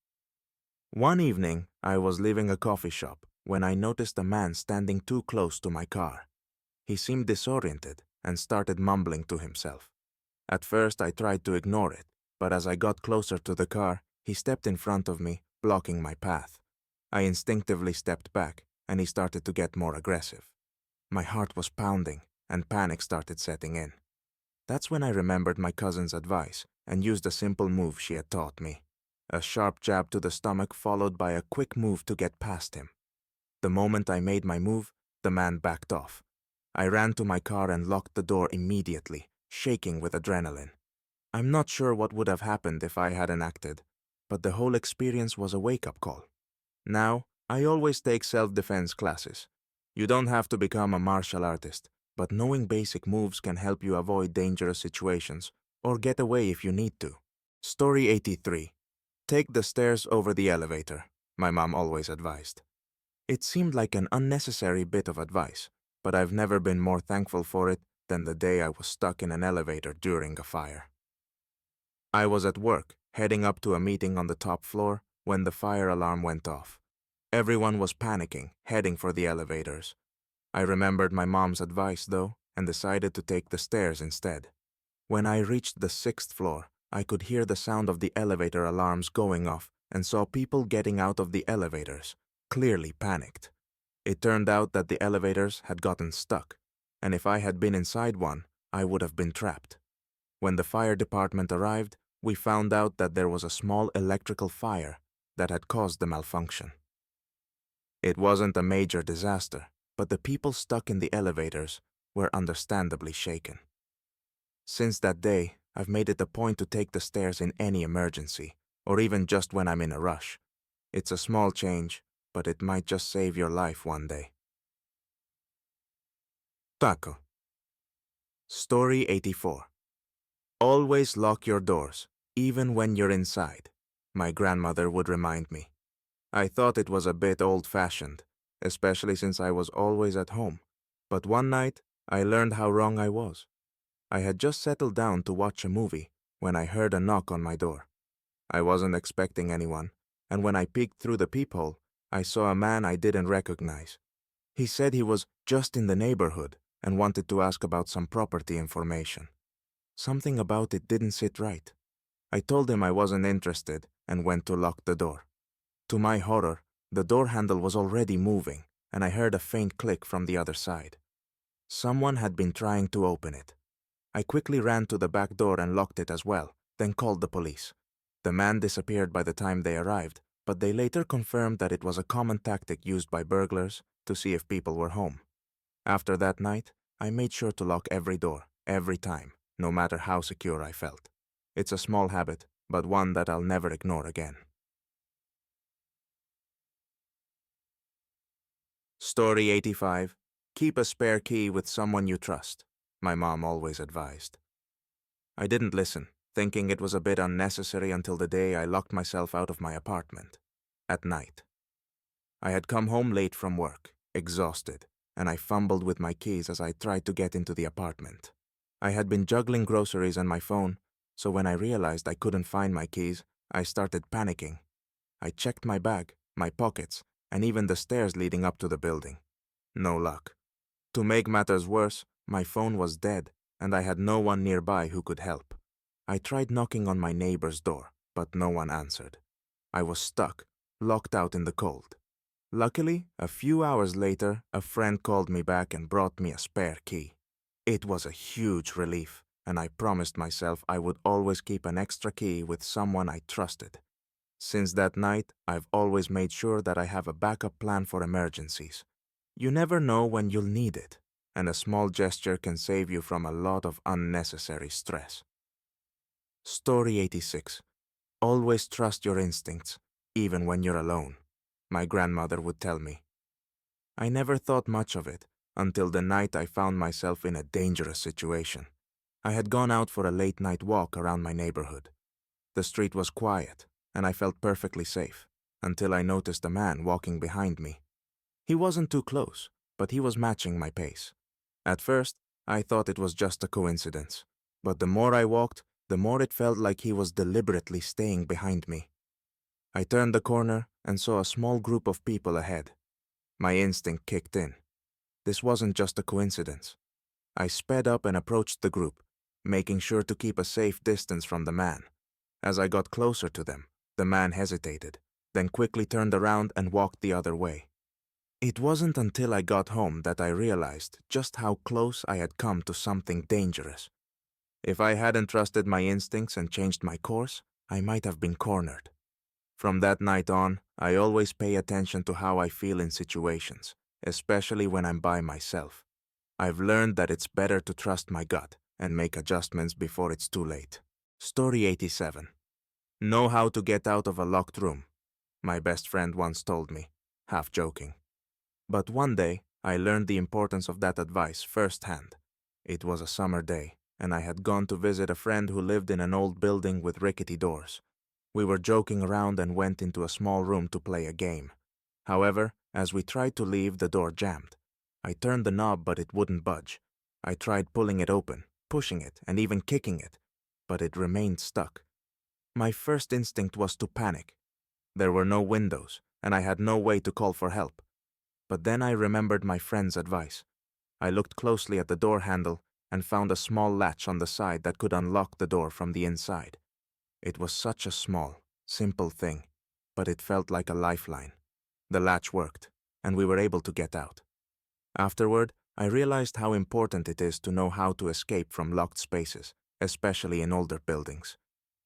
One evening, I was leaving a coffee shop when I noticed a man standing too close to my car. He seemed disoriented and started mumbling to himself. At first, I tried to ignore it, but as I got closer to the car, he stepped in front of me, blocking my path. I instinctively stepped back, and he started to get more aggressive. My heart was pounding, and panic started setting in. That's when I remembered my cousin's advice and used a simple move she had taught me. A sharp jab to the stomach followed by a quick move to get past him. The moment I made my move, the man backed off. I ran to my car and locked the door immediately, shaking with adrenaline. I'm not sure what would have happened if I hadn't acted, but the whole experience was a wake-up call. Now, I always take self-defense classes. You don't have to become a martial artist, but knowing basic moves can help you avoid dangerous situations or get away if you need to. Story 83. Take the stairs over the elevator, my mom always advised. It seemed like an unnecessary bit of advice, but I've never been more thankful for it than the day I was stuck in an elevator during a fire. I was at work, heading up to a meeting on the top floor, when the fire alarm went off. Everyone was panicking, heading for the elevators. I remembered my mom's advice, though, and decided to take the stairs instead. When I reached the 6th floor, I could hear the sound of the elevator alarms going off and saw people getting out of the elevators, clearly panicked. It turned out that the elevators had gotten stuck, and if I had been inside one, I would have been trapped. When the fire department arrived, we found out that there was a small electrical fire that had caused the malfunction. It wasn't a major disaster, but the people stuck in the elevators were understandably shaken. Since that day, I've made it a point to take the stairs in any emergency, or even just when I'm in a rush. It's a small change, but it might just save your life one day. Taco. Story 84. Always lock your doors, even when you're inside, my grandmother would remind me. I thought it was a bit old-fashioned, especially since I was always at home. But one night, I learned how wrong I was. I had just settled down to watch a movie when I heard a knock on my door. I wasn't expecting anyone, and when I peeked through the peephole, I saw a man I didn't recognize. He said he was just in the neighborhood and wanted to ask about some property information. Something about it didn't sit right. I told him I wasn't interested and went to lock the door. To my horror, the door handle was already moving, and I heard a faint click from the other side. Someone had been trying to open it. I quickly ran to the back door and locked it as well, then called the police. The man disappeared by the time they arrived, but they later confirmed that it was a common tactic used by burglars to see if people were home. After that night, I made sure to lock every door, every time, no matter how secure I felt. It's a small habit, but one that I'll never ignore again. Story 85. Keep a spare key with someone you trust, my mom always advised. I didn't listen, thinking it was a bit unnecessary until the day I locked myself out of my apartment. At night. I had come home late from work, exhausted, and I fumbled with my keys as I tried to get into the apartment. I had been juggling groceries and my phone, so when I realized I couldn't find my keys, I started panicking. I checked my bag, my pockets, and even the stairs leading up to the building. No luck. To make matters worse, my phone was dead, and I had no one nearby who could help. I tried knocking on my neighbor's door, but no one answered. I was stuck, locked out in the cold. Luckily, a few hours later, a friend called me back and brought me a spare key. It was a huge relief, and I promised myself I would always keep an extra key with someone I trusted. Since that night, I've always made sure that I have a backup plan for emergencies. You never know when you'll need it, and a small gesture can save you from a lot of unnecessary stress. Story 86. Always trust your instincts, even when you're alone, my grandmother would tell me. I never thought much of it until the night I found myself in a dangerous situation. I had gone out for a late-night walk around my neighborhood. The street was quiet, and I felt perfectly safe, until I noticed a man walking behind me. He wasn't too close, but he was matching my pace. At first, I thought it was just a coincidence, but the more I walked, the more it felt like he was deliberately staying behind me. I turned the corner and saw a small group of people ahead. My instinct kicked in. This wasn't just a coincidence. I sped up and approached the group, making sure to keep a safe distance from the man. As I got closer to them, the man hesitated, then quickly turned around and walked the other way. It wasn't until I got home that I realized just how close I had come to something dangerous. If I hadn't trusted my instincts and changed my course, I might have been cornered. From that night on, I always pay attention to how I feel in situations, especially when I'm by myself. I've learned that it's better to trust my gut and make adjustments before it's too late. Story 87. Know how to get out of a locked room. My best friend once told me, half joking. But one day, I learned the importance of that advice firsthand. It was a summer day, and I had gone to visit a friend who lived in an old building with rickety doors. We were joking around and went into a small room to play a game. However, as we tried to leave, the door jammed. I turned the knob, but it wouldn't budge. I tried pulling it open, pushing it, and even kicking it, but it remained stuck. My first instinct was to panic. There were no windows, and I had no way to call for help. But then I remembered my friend's advice. I looked closely at the door handle and found a small latch on the side that could unlock the door from the inside. It was such a small, simple thing, but it felt like a lifeline. The latch worked, and we were able to get out. Afterward, I realized how important it is to know how to escape from locked spaces, especially in older buildings.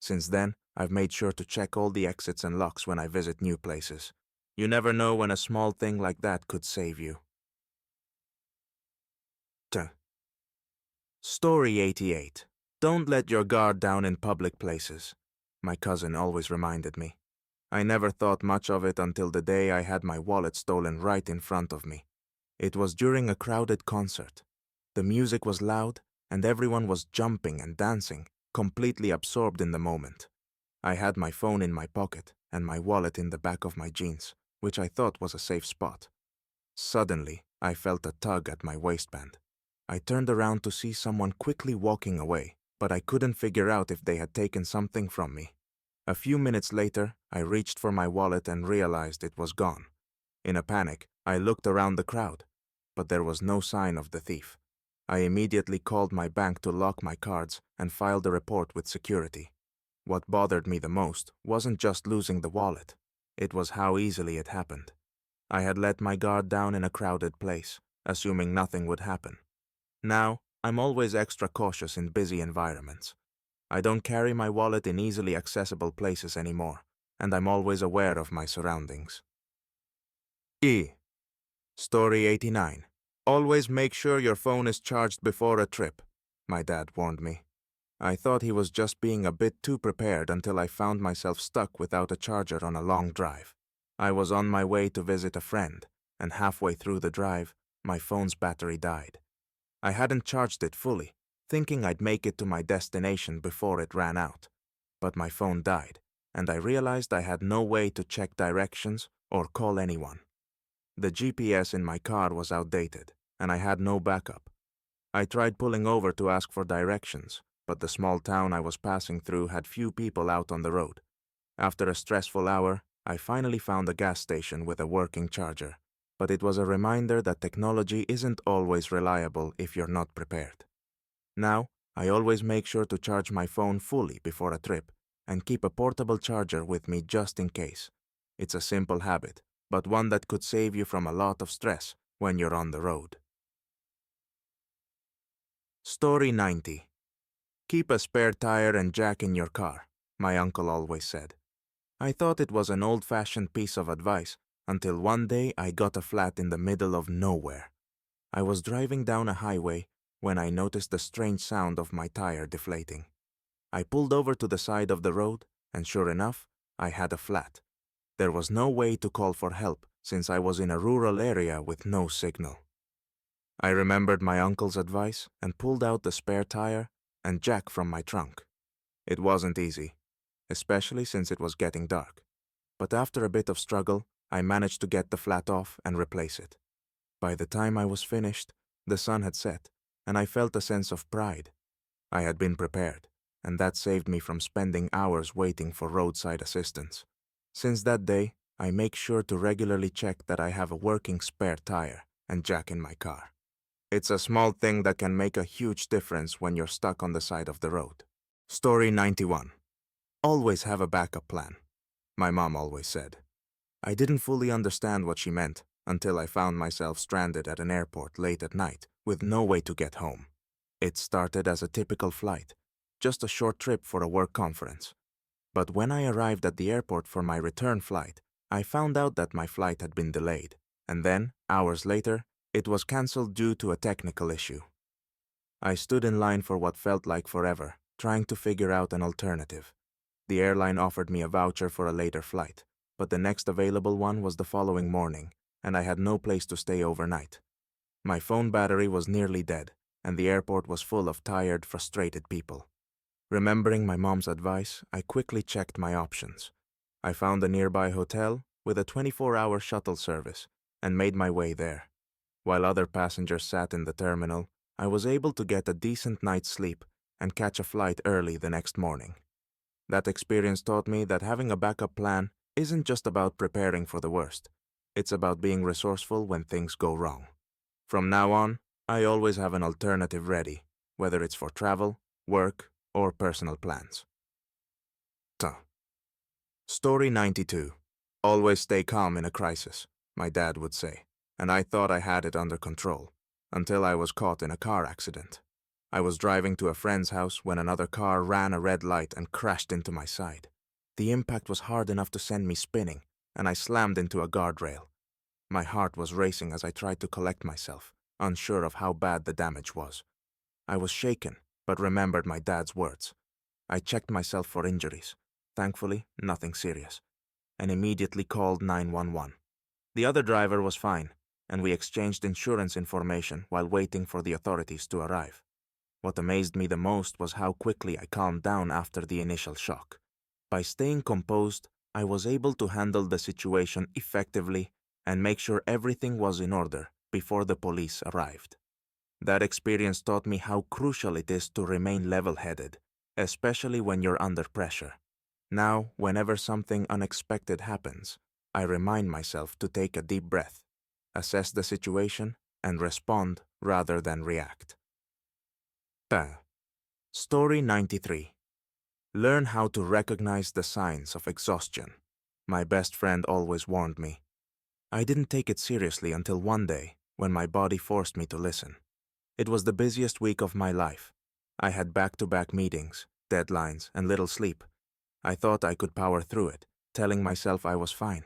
Since then, I've made sure to check all the exits and locks when I visit new places. You never know when a small thing like that could save you. Story 88. Don't let your guard down in public places. My cousin always reminded me. I never thought much of it until the day I had my wallet stolen right in front of me. It was during a crowded concert. The music was loud, and everyone was jumping and dancing, completely absorbed in the moment. I had my phone in my pocket and my wallet in the back of my jeans, which I thought was a safe spot. Suddenly, I felt a tug at my waistband. I turned around to see someone quickly walking away, but I couldn't figure out if they had taken something from me. A few minutes later, I reached for my wallet and realized it was gone. In a panic, I looked around the crowd, but there was no sign of the thief. I immediately called my bank to lock my cards and filed a report with security. What bothered me the most wasn't just losing the wallet. It was how easily it happened. I had let my guard down in a crowded place, assuming nothing would happen. Now, I'm always extra cautious in busy environments. I don't carry my wallet in easily accessible places anymore, and I'm always aware of my surroundings. Story 89. Always make sure your phone is charged before a trip, my dad warned me. I thought he was just being a bit too prepared until I found myself stuck without a charger on a long drive. I was on my way to visit a friend, and halfway through the drive, my phone's battery died. I hadn't charged it fully, thinking I'd make it to my destination before it ran out. But my phone died, and I realized I had no way to check directions or call anyone. The GPS in my car was outdated, and I had no backup. I tried pulling over to ask for directions, but the small town I was passing through had few people out on the road. After a stressful hour, I finally found a gas station with a working charger, but it was a reminder that technology isn't always reliable if you're not prepared. Now, I always make sure to charge my phone fully before a trip and keep a portable charger with me just in case. It's a simple habit, but one that could save you from a lot of stress when you're on the road. Story 90. Keep a spare tire and jack in your car, my uncle always said. I thought it was an old-fashioned piece of advice until one day I got a flat in the middle of nowhere. I was driving down a highway when I noticed the strange sound of my tire deflating. I pulled over to the side of the road, and sure enough, I had a flat. There was no way to call for help since I was in a rural area with no signal. I remembered my uncle's advice and pulled out the spare tire and jack from my trunk. It wasn't easy, especially since it was getting dark. But after a bit of struggle, I managed to get the flat off and replace it. By the time I was finished, the sun had set, and I felt a sense of pride. I had been prepared, and that saved me from spending hours waiting for roadside assistance. Since that day, I make sure to regularly check that I have a working spare tire and jack in my car. It's a small thing that can make a huge difference when you're stuck on the side of the road. Story 91. Always have a backup plan, my mom always said. I didn't fully understand what she meant, until I found myself stranded at an airport late at night with no way to get home. It started as a typical flight, just a short trip for a work conference. But when I arrived at the airport for my return flight, I found out that my flight had been delayed, and then, hours later, it was cancelled due to a technical issue. I stood in line for what felt like forever, trying to figure out an alternative. The airline offered me a voucher for a later flight, but the next available one was the following morning, and I had no place to stay overnight. My phone battery was nearly dead, and the airport was full of tired, frustrated people. Remembering my mom's advice, I quickly checked my options. I found a nearby hotel with a 24-hour shuttle service and made my way there. While other passengers sat in the terminal, I was able to get a decent night's sleep and catch a flight early the next morning. That experience taught me that having a backup plan isn't just about preparing for the worst. It's about being resourceful when things go wrong. From now on, I always have an alternative ready, whether it's for travel, work, or personal plans. Story 92. Always stay calm in a crisis, my dad would say, and I thought I had it under control, until I was caught in a car accident. I was driving to a friend's house when another car ran a red light and crashed into my side. The impact was hard enough to send me spinning, and I slammed into a guardrail. My heart was racing as I tried to collect myself, unsure of how bad the damage was. I was shaken, but remembered my dad's words. I checked myself for injuries. Thankfully, nothing serious, and immediately called 911. The other driver was fine, and we exchanged insurance information while waiting for the authorities to arrive. What amazed me the most was how quickly I calmed down after the initial shock. By staying composed, I was able to handle the situation effectively and make sure everything was in order before the police arrived. That experience taught me how crucial it is to remain level-headed, especially when you're under pressure. Now, whenever something unexpected happens, I remind myself to take a deep breath, assess the situation, and respond rather than react. Story 93. Learn how to recognize the signs of exhaustion. My best friend always warned me. I didn't take it seriously until one day when my body forced me to listen. It was the busiest week of my life. I had back-to-back meetings, deadlines, and little sleep. I thought I could power through it, telling myself I was fine.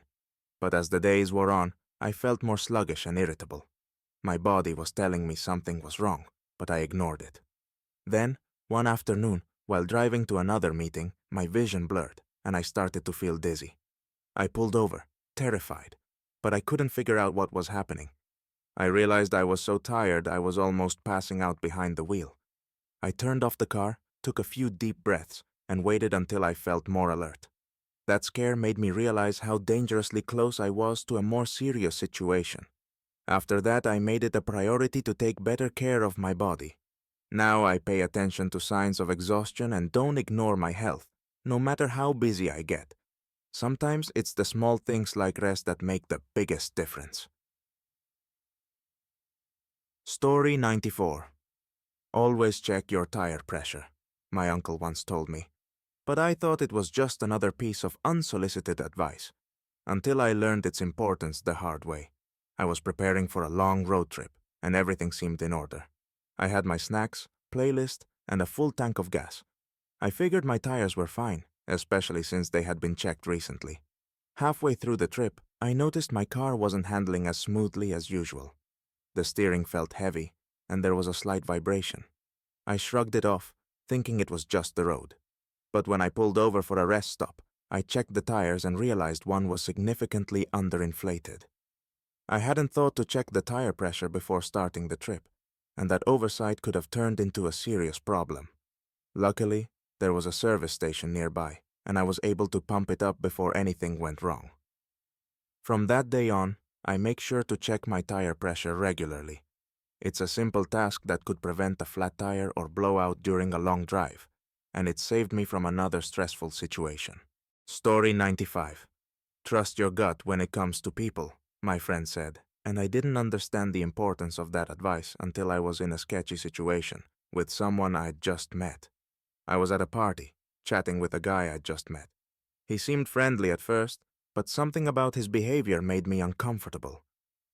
But as the days wore on, I felt more sluggish and irritable. My body was telling me something was wrong, but I ignored it. Then, one afternoon, while driving to another meeting, my vision blurred, and I started to feel dizzy. I pulled over, terrified, but I couldn't figure out what was happening. I realized I was so tired I was almost passing out behind the wheel. I turned off the car, took a few deep breaths, and waited until I felt more alert. That scare made me realize how dangerously close I was to a more serious situation. After that, I made it a priority to take better care of my body. Now I pay attention to signs of exhaustion and don't ignore my health, no matter how busy I get. Sometimes it's the small things like rest that make the biggest difference. Story 94. Always check your tire pressure, my uncle once told me. But I thought it was just another piece of unsolicited advice, until I learned its importance the hard way. I was preparing for a long road trip, and everything seemed in order. I had my snacks, playlist, and a full tank of gas. I figured my tires were fine, especially since they had been checked recently. Halfway through the trip, I noticed my car wasn't handling as smoothly as usual. The steering felt heavy, and there was a slight vibration. I shrugged it off, thinking it was just the road. But when I pulled over for a rest stop, I checked the tires and realized one was significantly underinflated. I hadn't thought to check the tire pressure before starting the trip, and that oversight could have turned into a serious problem. Luckily, there was a service station nearby, and I was able to pump it up before anything went wrong. From that day on, I make sure to check my tire pressure regularly. It's a simple task that could prevent a flat tire or blowout during a long drive, and it saved me from another stressful situation. Story 95. Trust your gut when it comes to people, my friend said, and I didn't understand the importance of that advice until I was in a sketchy situation with someone I'd just met. I was at a party, chatting with a guy I'd just met. He seemed friendly at first, but something about his behavior made me uncomfortable.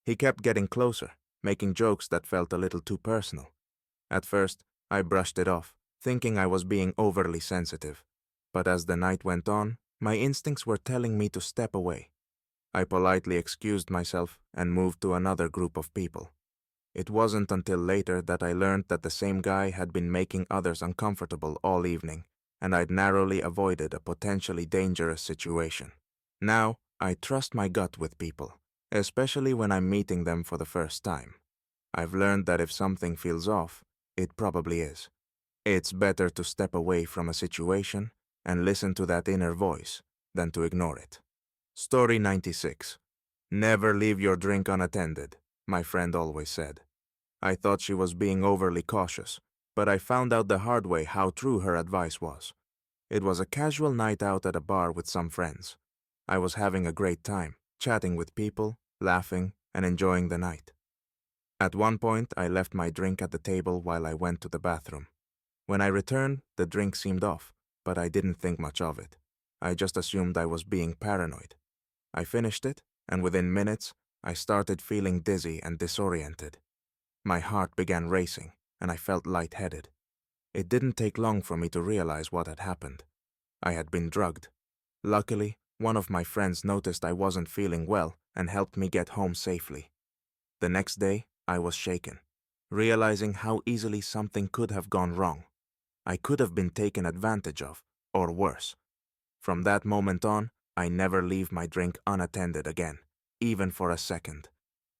He kept getting closer, making jokes that felt a little too personal. At first, I brushed it off, thinking I was being overly sensitive. But as the night went on, my instincts were telling me to step away. I politely excused myself and moved to another group of people. It wasn't until later that I learned that the same guy had been making others uncomfortable all evening, and I'd narrowly avoided a potentially dangerous situation. Now, I trust my gut with people, especially when I'm meeting them for the first time. I've learned that if something feels off, it probably is. It's better to step away from a situation and listen to that inner voice than to ignore it. Story 96. Never leave your drink unattended, my friend always said. I thought she was being overly cautious, but I found out the hard way how true her advice was. It was a casual night out at a bar with some friends. I was having a great time, chatting with people, laughing, and enjoying the night. At one point, I left my drink at the table while I went to the bathroom. When I returned, the drink seemed off, but I didn't think much of it. I just assumed I was being paranoid. I finished it, and within minutes, I started feeling dizzy and disoriented. My heart began racing, and I felt lightheaded. It didn't take long for me to realize what had happened. I had been drugged. Luckily, one of my friends noticed I wasn't feeling well and helped me get home safely. The next day, I was shaken, realizing how easily something could have gone wrong. I could have been taken advantage of, or worse. From that moment on, I never leave my drink unattended again, even for a second.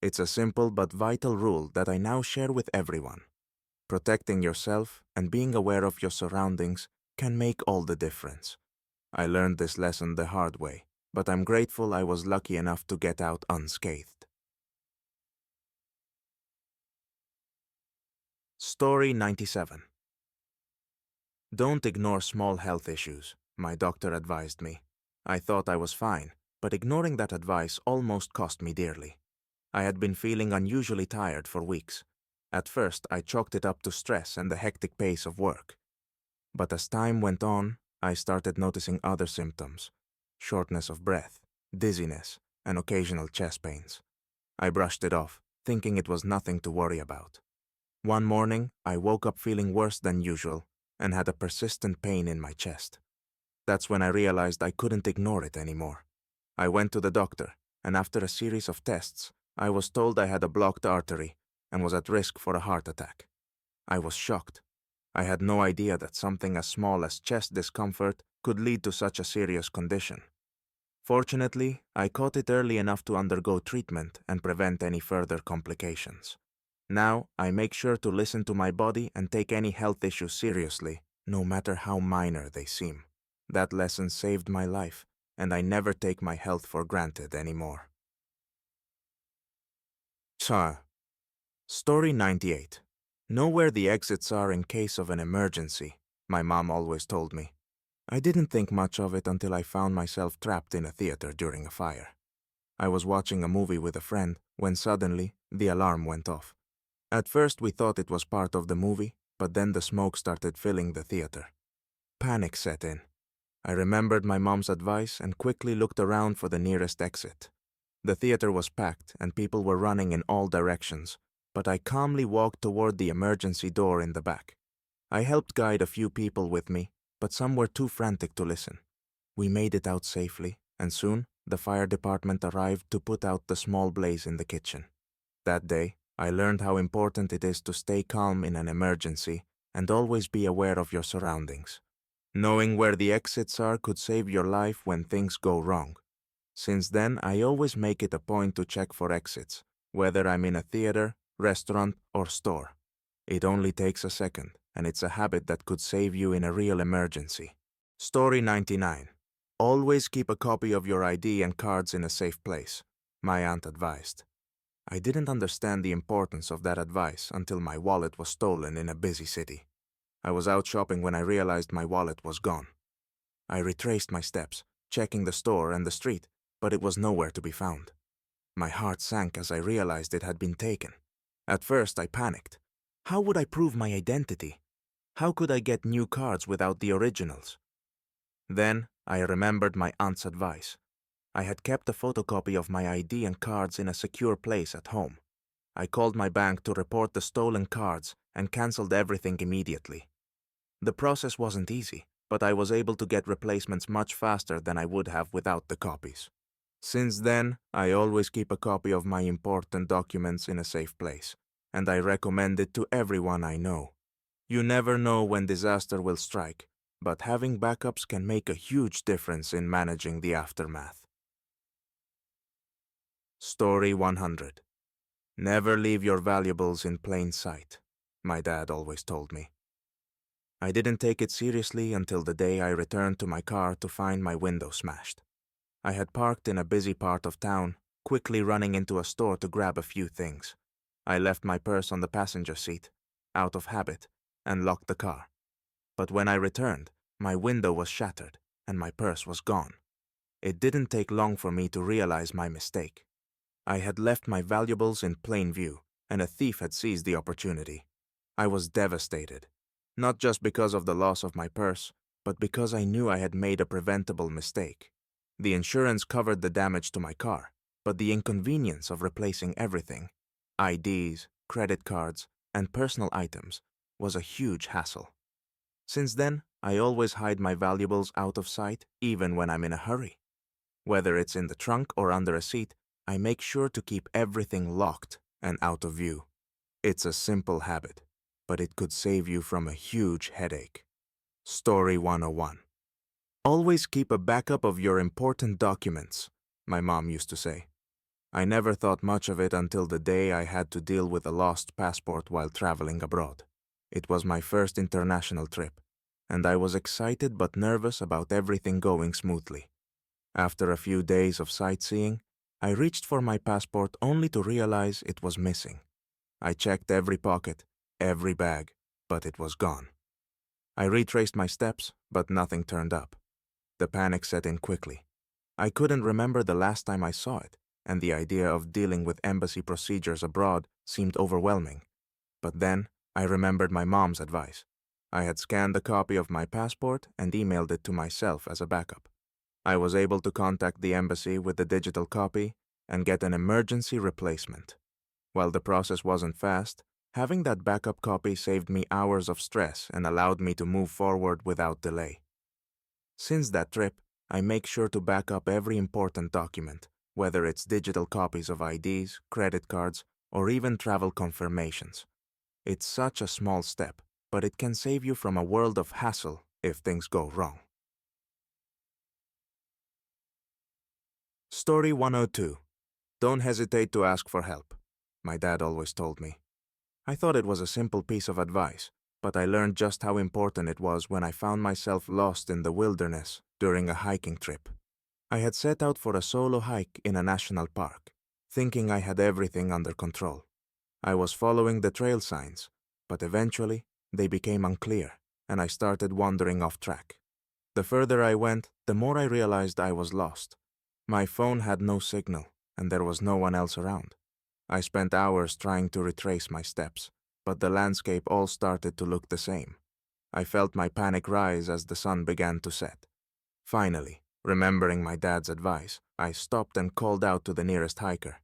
It's a simple but vital rule that I now share with everyone. Protecting yourself and being aware of your surroundings can make all the difference. I learned this lesson the hard way, but I'm grateful I was lucky enough to get out unscathed. Story 97. Don't ignore small health issues, my doctor advised me. I thought I was fine, but ignoring that advice almost cost me dearly. I had been feeling unusually tired for weeks. At first, I chalked it up to stress and the hectic pace of work. But as time went on, I started noticing other symptoms: shortness of breath, dizziness, and occasional chest pains. I brushed it off, thinking it was nothing to worry about. One morning, I woke up feeling worse than usual and had a persistent pain in my chest. That's when I realized I couldn't ignore it anymore. I went to the doctor, and after a series of tests, I was told I had a blocked artery and was at risk for a heart attack. I was shocked. I had no idea that something as small as chest discomfort could lead to such a serious condition. Fortunately, I caught it early enough to undergo treatment and prevent any further complications. Now, I make sure to listen to my body and take any health issues seriously, no matter how minor they seem. That lesson saved my life, and I never take my health for granted anymore. Story 98. Know where the exits are in case of an emergency, my mom always told me. I didn't think much of it until I found myself trapped in a theater during a fire. I was watching a movie with a friend when suddenly the alarm went off. At first we thought it was part of the movie, but then the smoke started filling the theater. Panic set in. I remembered my mom's advice and quickly looked around for the nearest exit. The theater was packed and people were running in all directions, but I calmly walked toward the emergency door in the back. I helped guide a few people with me, but some were too frantic to listen. We made it out safely, and soon the fire department arrived to put out the small blaze in the kitchen. That day, I learned how important it is to stay calm in an emergency and always be aware of your surroundings. Knowing where the exits are could save your life when things go wrong. Since then, I always make it a point to check for exits, whether I'm in a theater, restaurant, or store. It only takes a second, and it's a habit that could save you in a real emergency. Story 99. Always keep a copy of your ID and cards in a safe place, my aunt advised. I didn't understand the importance of that advice until my wallet was stolen in a busy city. I was out shopping when I realized my wallet was gone. I retraced my steps, checking the store and the street, but it was nowhere to be found. My heart sank as I realized it had been taken. At first, I panicked. How would I prove my identity? How could I get new cards without the originals? Then, I remembered my aunt's advice. I had kept a photocopy of my ID and cards in a secure place at home. I called my bank to report the stolen cards and canceled everything immediately. The process wasn't easy, but I was able to get replacements much faster than I would have without the copies. Since then, I always keep a copy of my important documents in a safe place, and I recommend it to everyone I know. You never know when disaster will strike, but having backups can make a huge difference in managing the aftermath. Story 100. Never leave your valuables in plain sight, my dad always told me. I didn't take it seriously until the day I returned to my car to find my window smashed. I had parked in a busy part of town, quickly running into a store to grab a few things. I left my purse on the passenger seat, out of habit, and locked the car. But when I returned, my window was shattered and my purse was gone. It didn't take long for me to realize my mistake. I had left my valuables in plain view, and a thief had seized the opportunity. I was devastated, not just because of the loss of my purse, but because I knew I had made a preventable mistake. The insurance covered the damage to my car, but the inconvenience of replacing everything, IDs, credit cards, and personal items, was a huge hassle. Since then, I always hide my valuables out of sight, even when I'm in a hurry. Whether it's in the trunk or under a seat, I make sure to keep everything locked and out of view. It's a simple habit, but it could save you from a huge headache. Story 101. Always keep a backup of your important documents, my mom used to say. I never thought much of it until the day I had to deal with a lost passport while traveling abroad. It was my first international trip, and I was excited but nervous about everything going smoothly. After a few days of sightseeing, I reached for my passport only to realize it was missing. I checked every pocket, every bag, but it was gone. I retraced my steps, but nothing turned up. The panic set in quickly. I couldn't remember the last time I saw it, and the idea of dealing with embassy procedures abroad seemed overwhelming. But then, I remembered my mom's advice. I had scanned a copy of my passport and emailed it to myself as a backup. I was able to contact the embassy with the digital copy and get an emergency replacement. While the process wasn't fast, having that backup copy saved me hours of stress and allowed me to move forward without delay. Since that trip, I make sure to back up every important document, whether it's digital copies of IDs, credit cards, or even travel confirmations. It's such a small step, but it can save you from a world of hassle if things go wrong. Story 102. Don't hesitate to ask for help, my dad always told me. I thought it was a simple piece of advice, but I learned just how important it was when I found myself lost in the wilderness during a hiking trip. I had set out for a solo hike in a national park, thinking I had everything under control. I was following the trail signs, but eventually they became unclear, and I started wandering off track. The further I went, the more I realized I was lost. My phone had no signal, and there was no one else around. I spent hours trying to retrace my steps, but the landscape all started to look the same. I felt my panic rise as the sun began to set. Finally, remembering my dad's advice, I stopped and called out to the nearest hiker.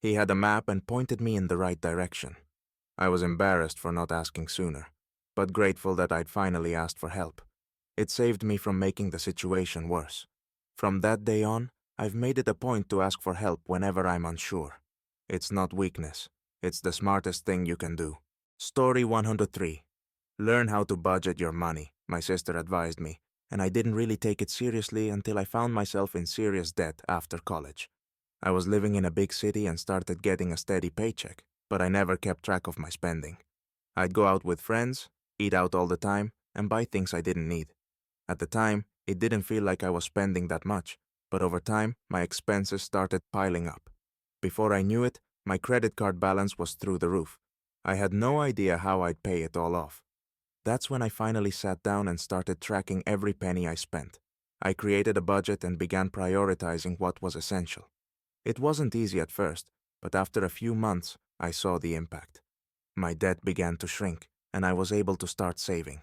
He had a map and pointed me in the right direction. I was embarrassed for not asking sooner, but grateful that I'd finally asked for help. It saved me from making the situation worse. From that day on, I've made it a point to ask for help whenever I'm unsure. It's not weakness. It's the smartest thing you can do. Story 103. Learn how to budget your money, my sister advised me, and I didn't really take it seriously until I found myself in serious debt after college. I was living in a big city and started getting a steady paycheck, but I never kept track of my spending. I'd go out with friends, eat out all the time, and buy things I didn't need. At the time, it didn't feel like I was spending that much, but over time, my expenses started piling up. Before I knew it, my credit card balance was through the roof. I had no idea how I'd pay it all off. That's when I finally sat down and started tracking every penny I spent. I created a budget and began prioritizing what was essential. It wasn't easy at first, but after a few months, I saw the impact. My debt began to shrink, and I was able to start saving.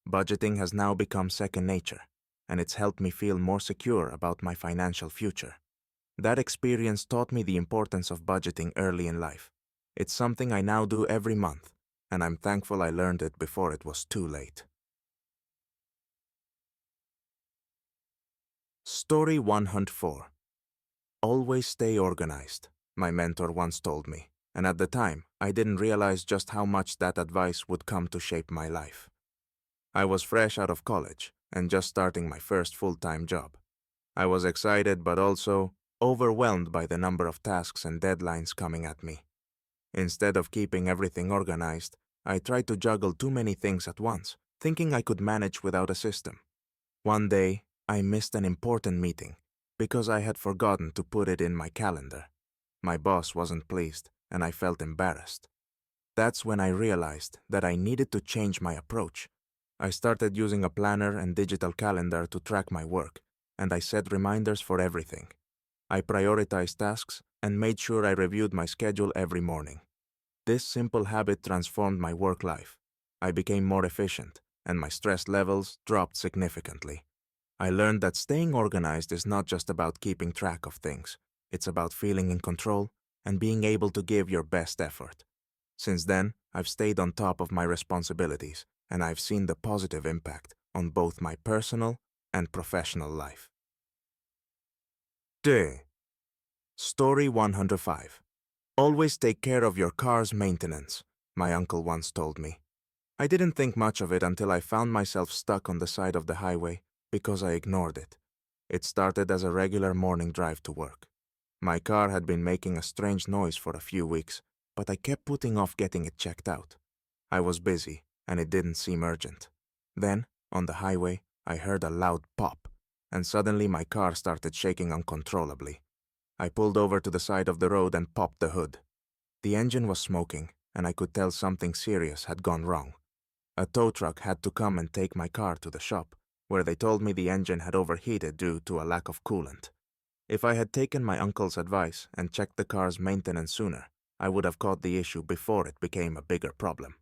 Budgeting has now become second nature, and it's helped me feel more secure about my financial future. That experience taught me the importance of budgeting early in life. It's something I now do every month, and I'm thankful I learned it before it was too late. Story 104. Always stay organized, my mentor once told me, and at the time, I didn't realize just how much that advice would come to shape my life. I was fresh out of college and just starting my first full-time job. I was excited but also overwhelmed by the number of tasks and deadlines coming at me. Instead of keeping everything organized, I tried to juggle too many things at once, thinking I could manage without a system. One day, I missed an important meeting because I had forgotten to put it in my calendar. My boss wasn't pleased, and I felt embarrassed. That's when I realized that I needed to change my approach. I started using a planner and digital calendar to track my work, and I set reminders for everything. I prioritized tasks and made sure I reviewed my schedule every morning. This simple habit transformed my work life. I became more efficient, and my stress levels dropped significantly. I learned that staying organized is not just about keeping track of things. It's about feeling in control and being able to give your best effort. Since then, I've stayed on top of my responsibilities, and I've seen the positive impact on both my personal and professional life. Day. Story 105. Always take care of your car's maintenance, my uncle once told me. I didn't think much of it until I found myself stuck on the side of the highway because I ignored it. It started as a regular morning drive to work. My car had been making a strange noise for a few weeks, but I kept putting off getting it checked out. I was busy, and it didn't seem urgent. Then, on the highway, I heard a loud pop, and suddenly my car started shaking uncontrollably. I pulled over to the side of the road and popped the hood. The engine was smoking, and I could tell something serious had gone wrong. A tow truck had to come and take my car to the shop, where they told me the engine had overheated due to a lack of coolant. If I had taken my uncle's advice and checked the car's maintenance sooner, I would have caught the issue before it became a bigger problem.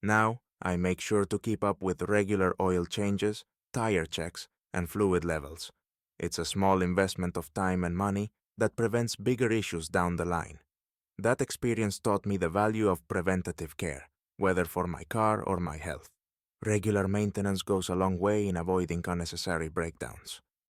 Now, I make sure to keep up with regular oil changes, tire checks, and fluid levels. It's a small investment of time and money that prevents bigger issues down the line. That experience taught me the value of preventative care, whether for my car or my health. Regular maintenance goes a long way in avoiding unnecessary breakdowns.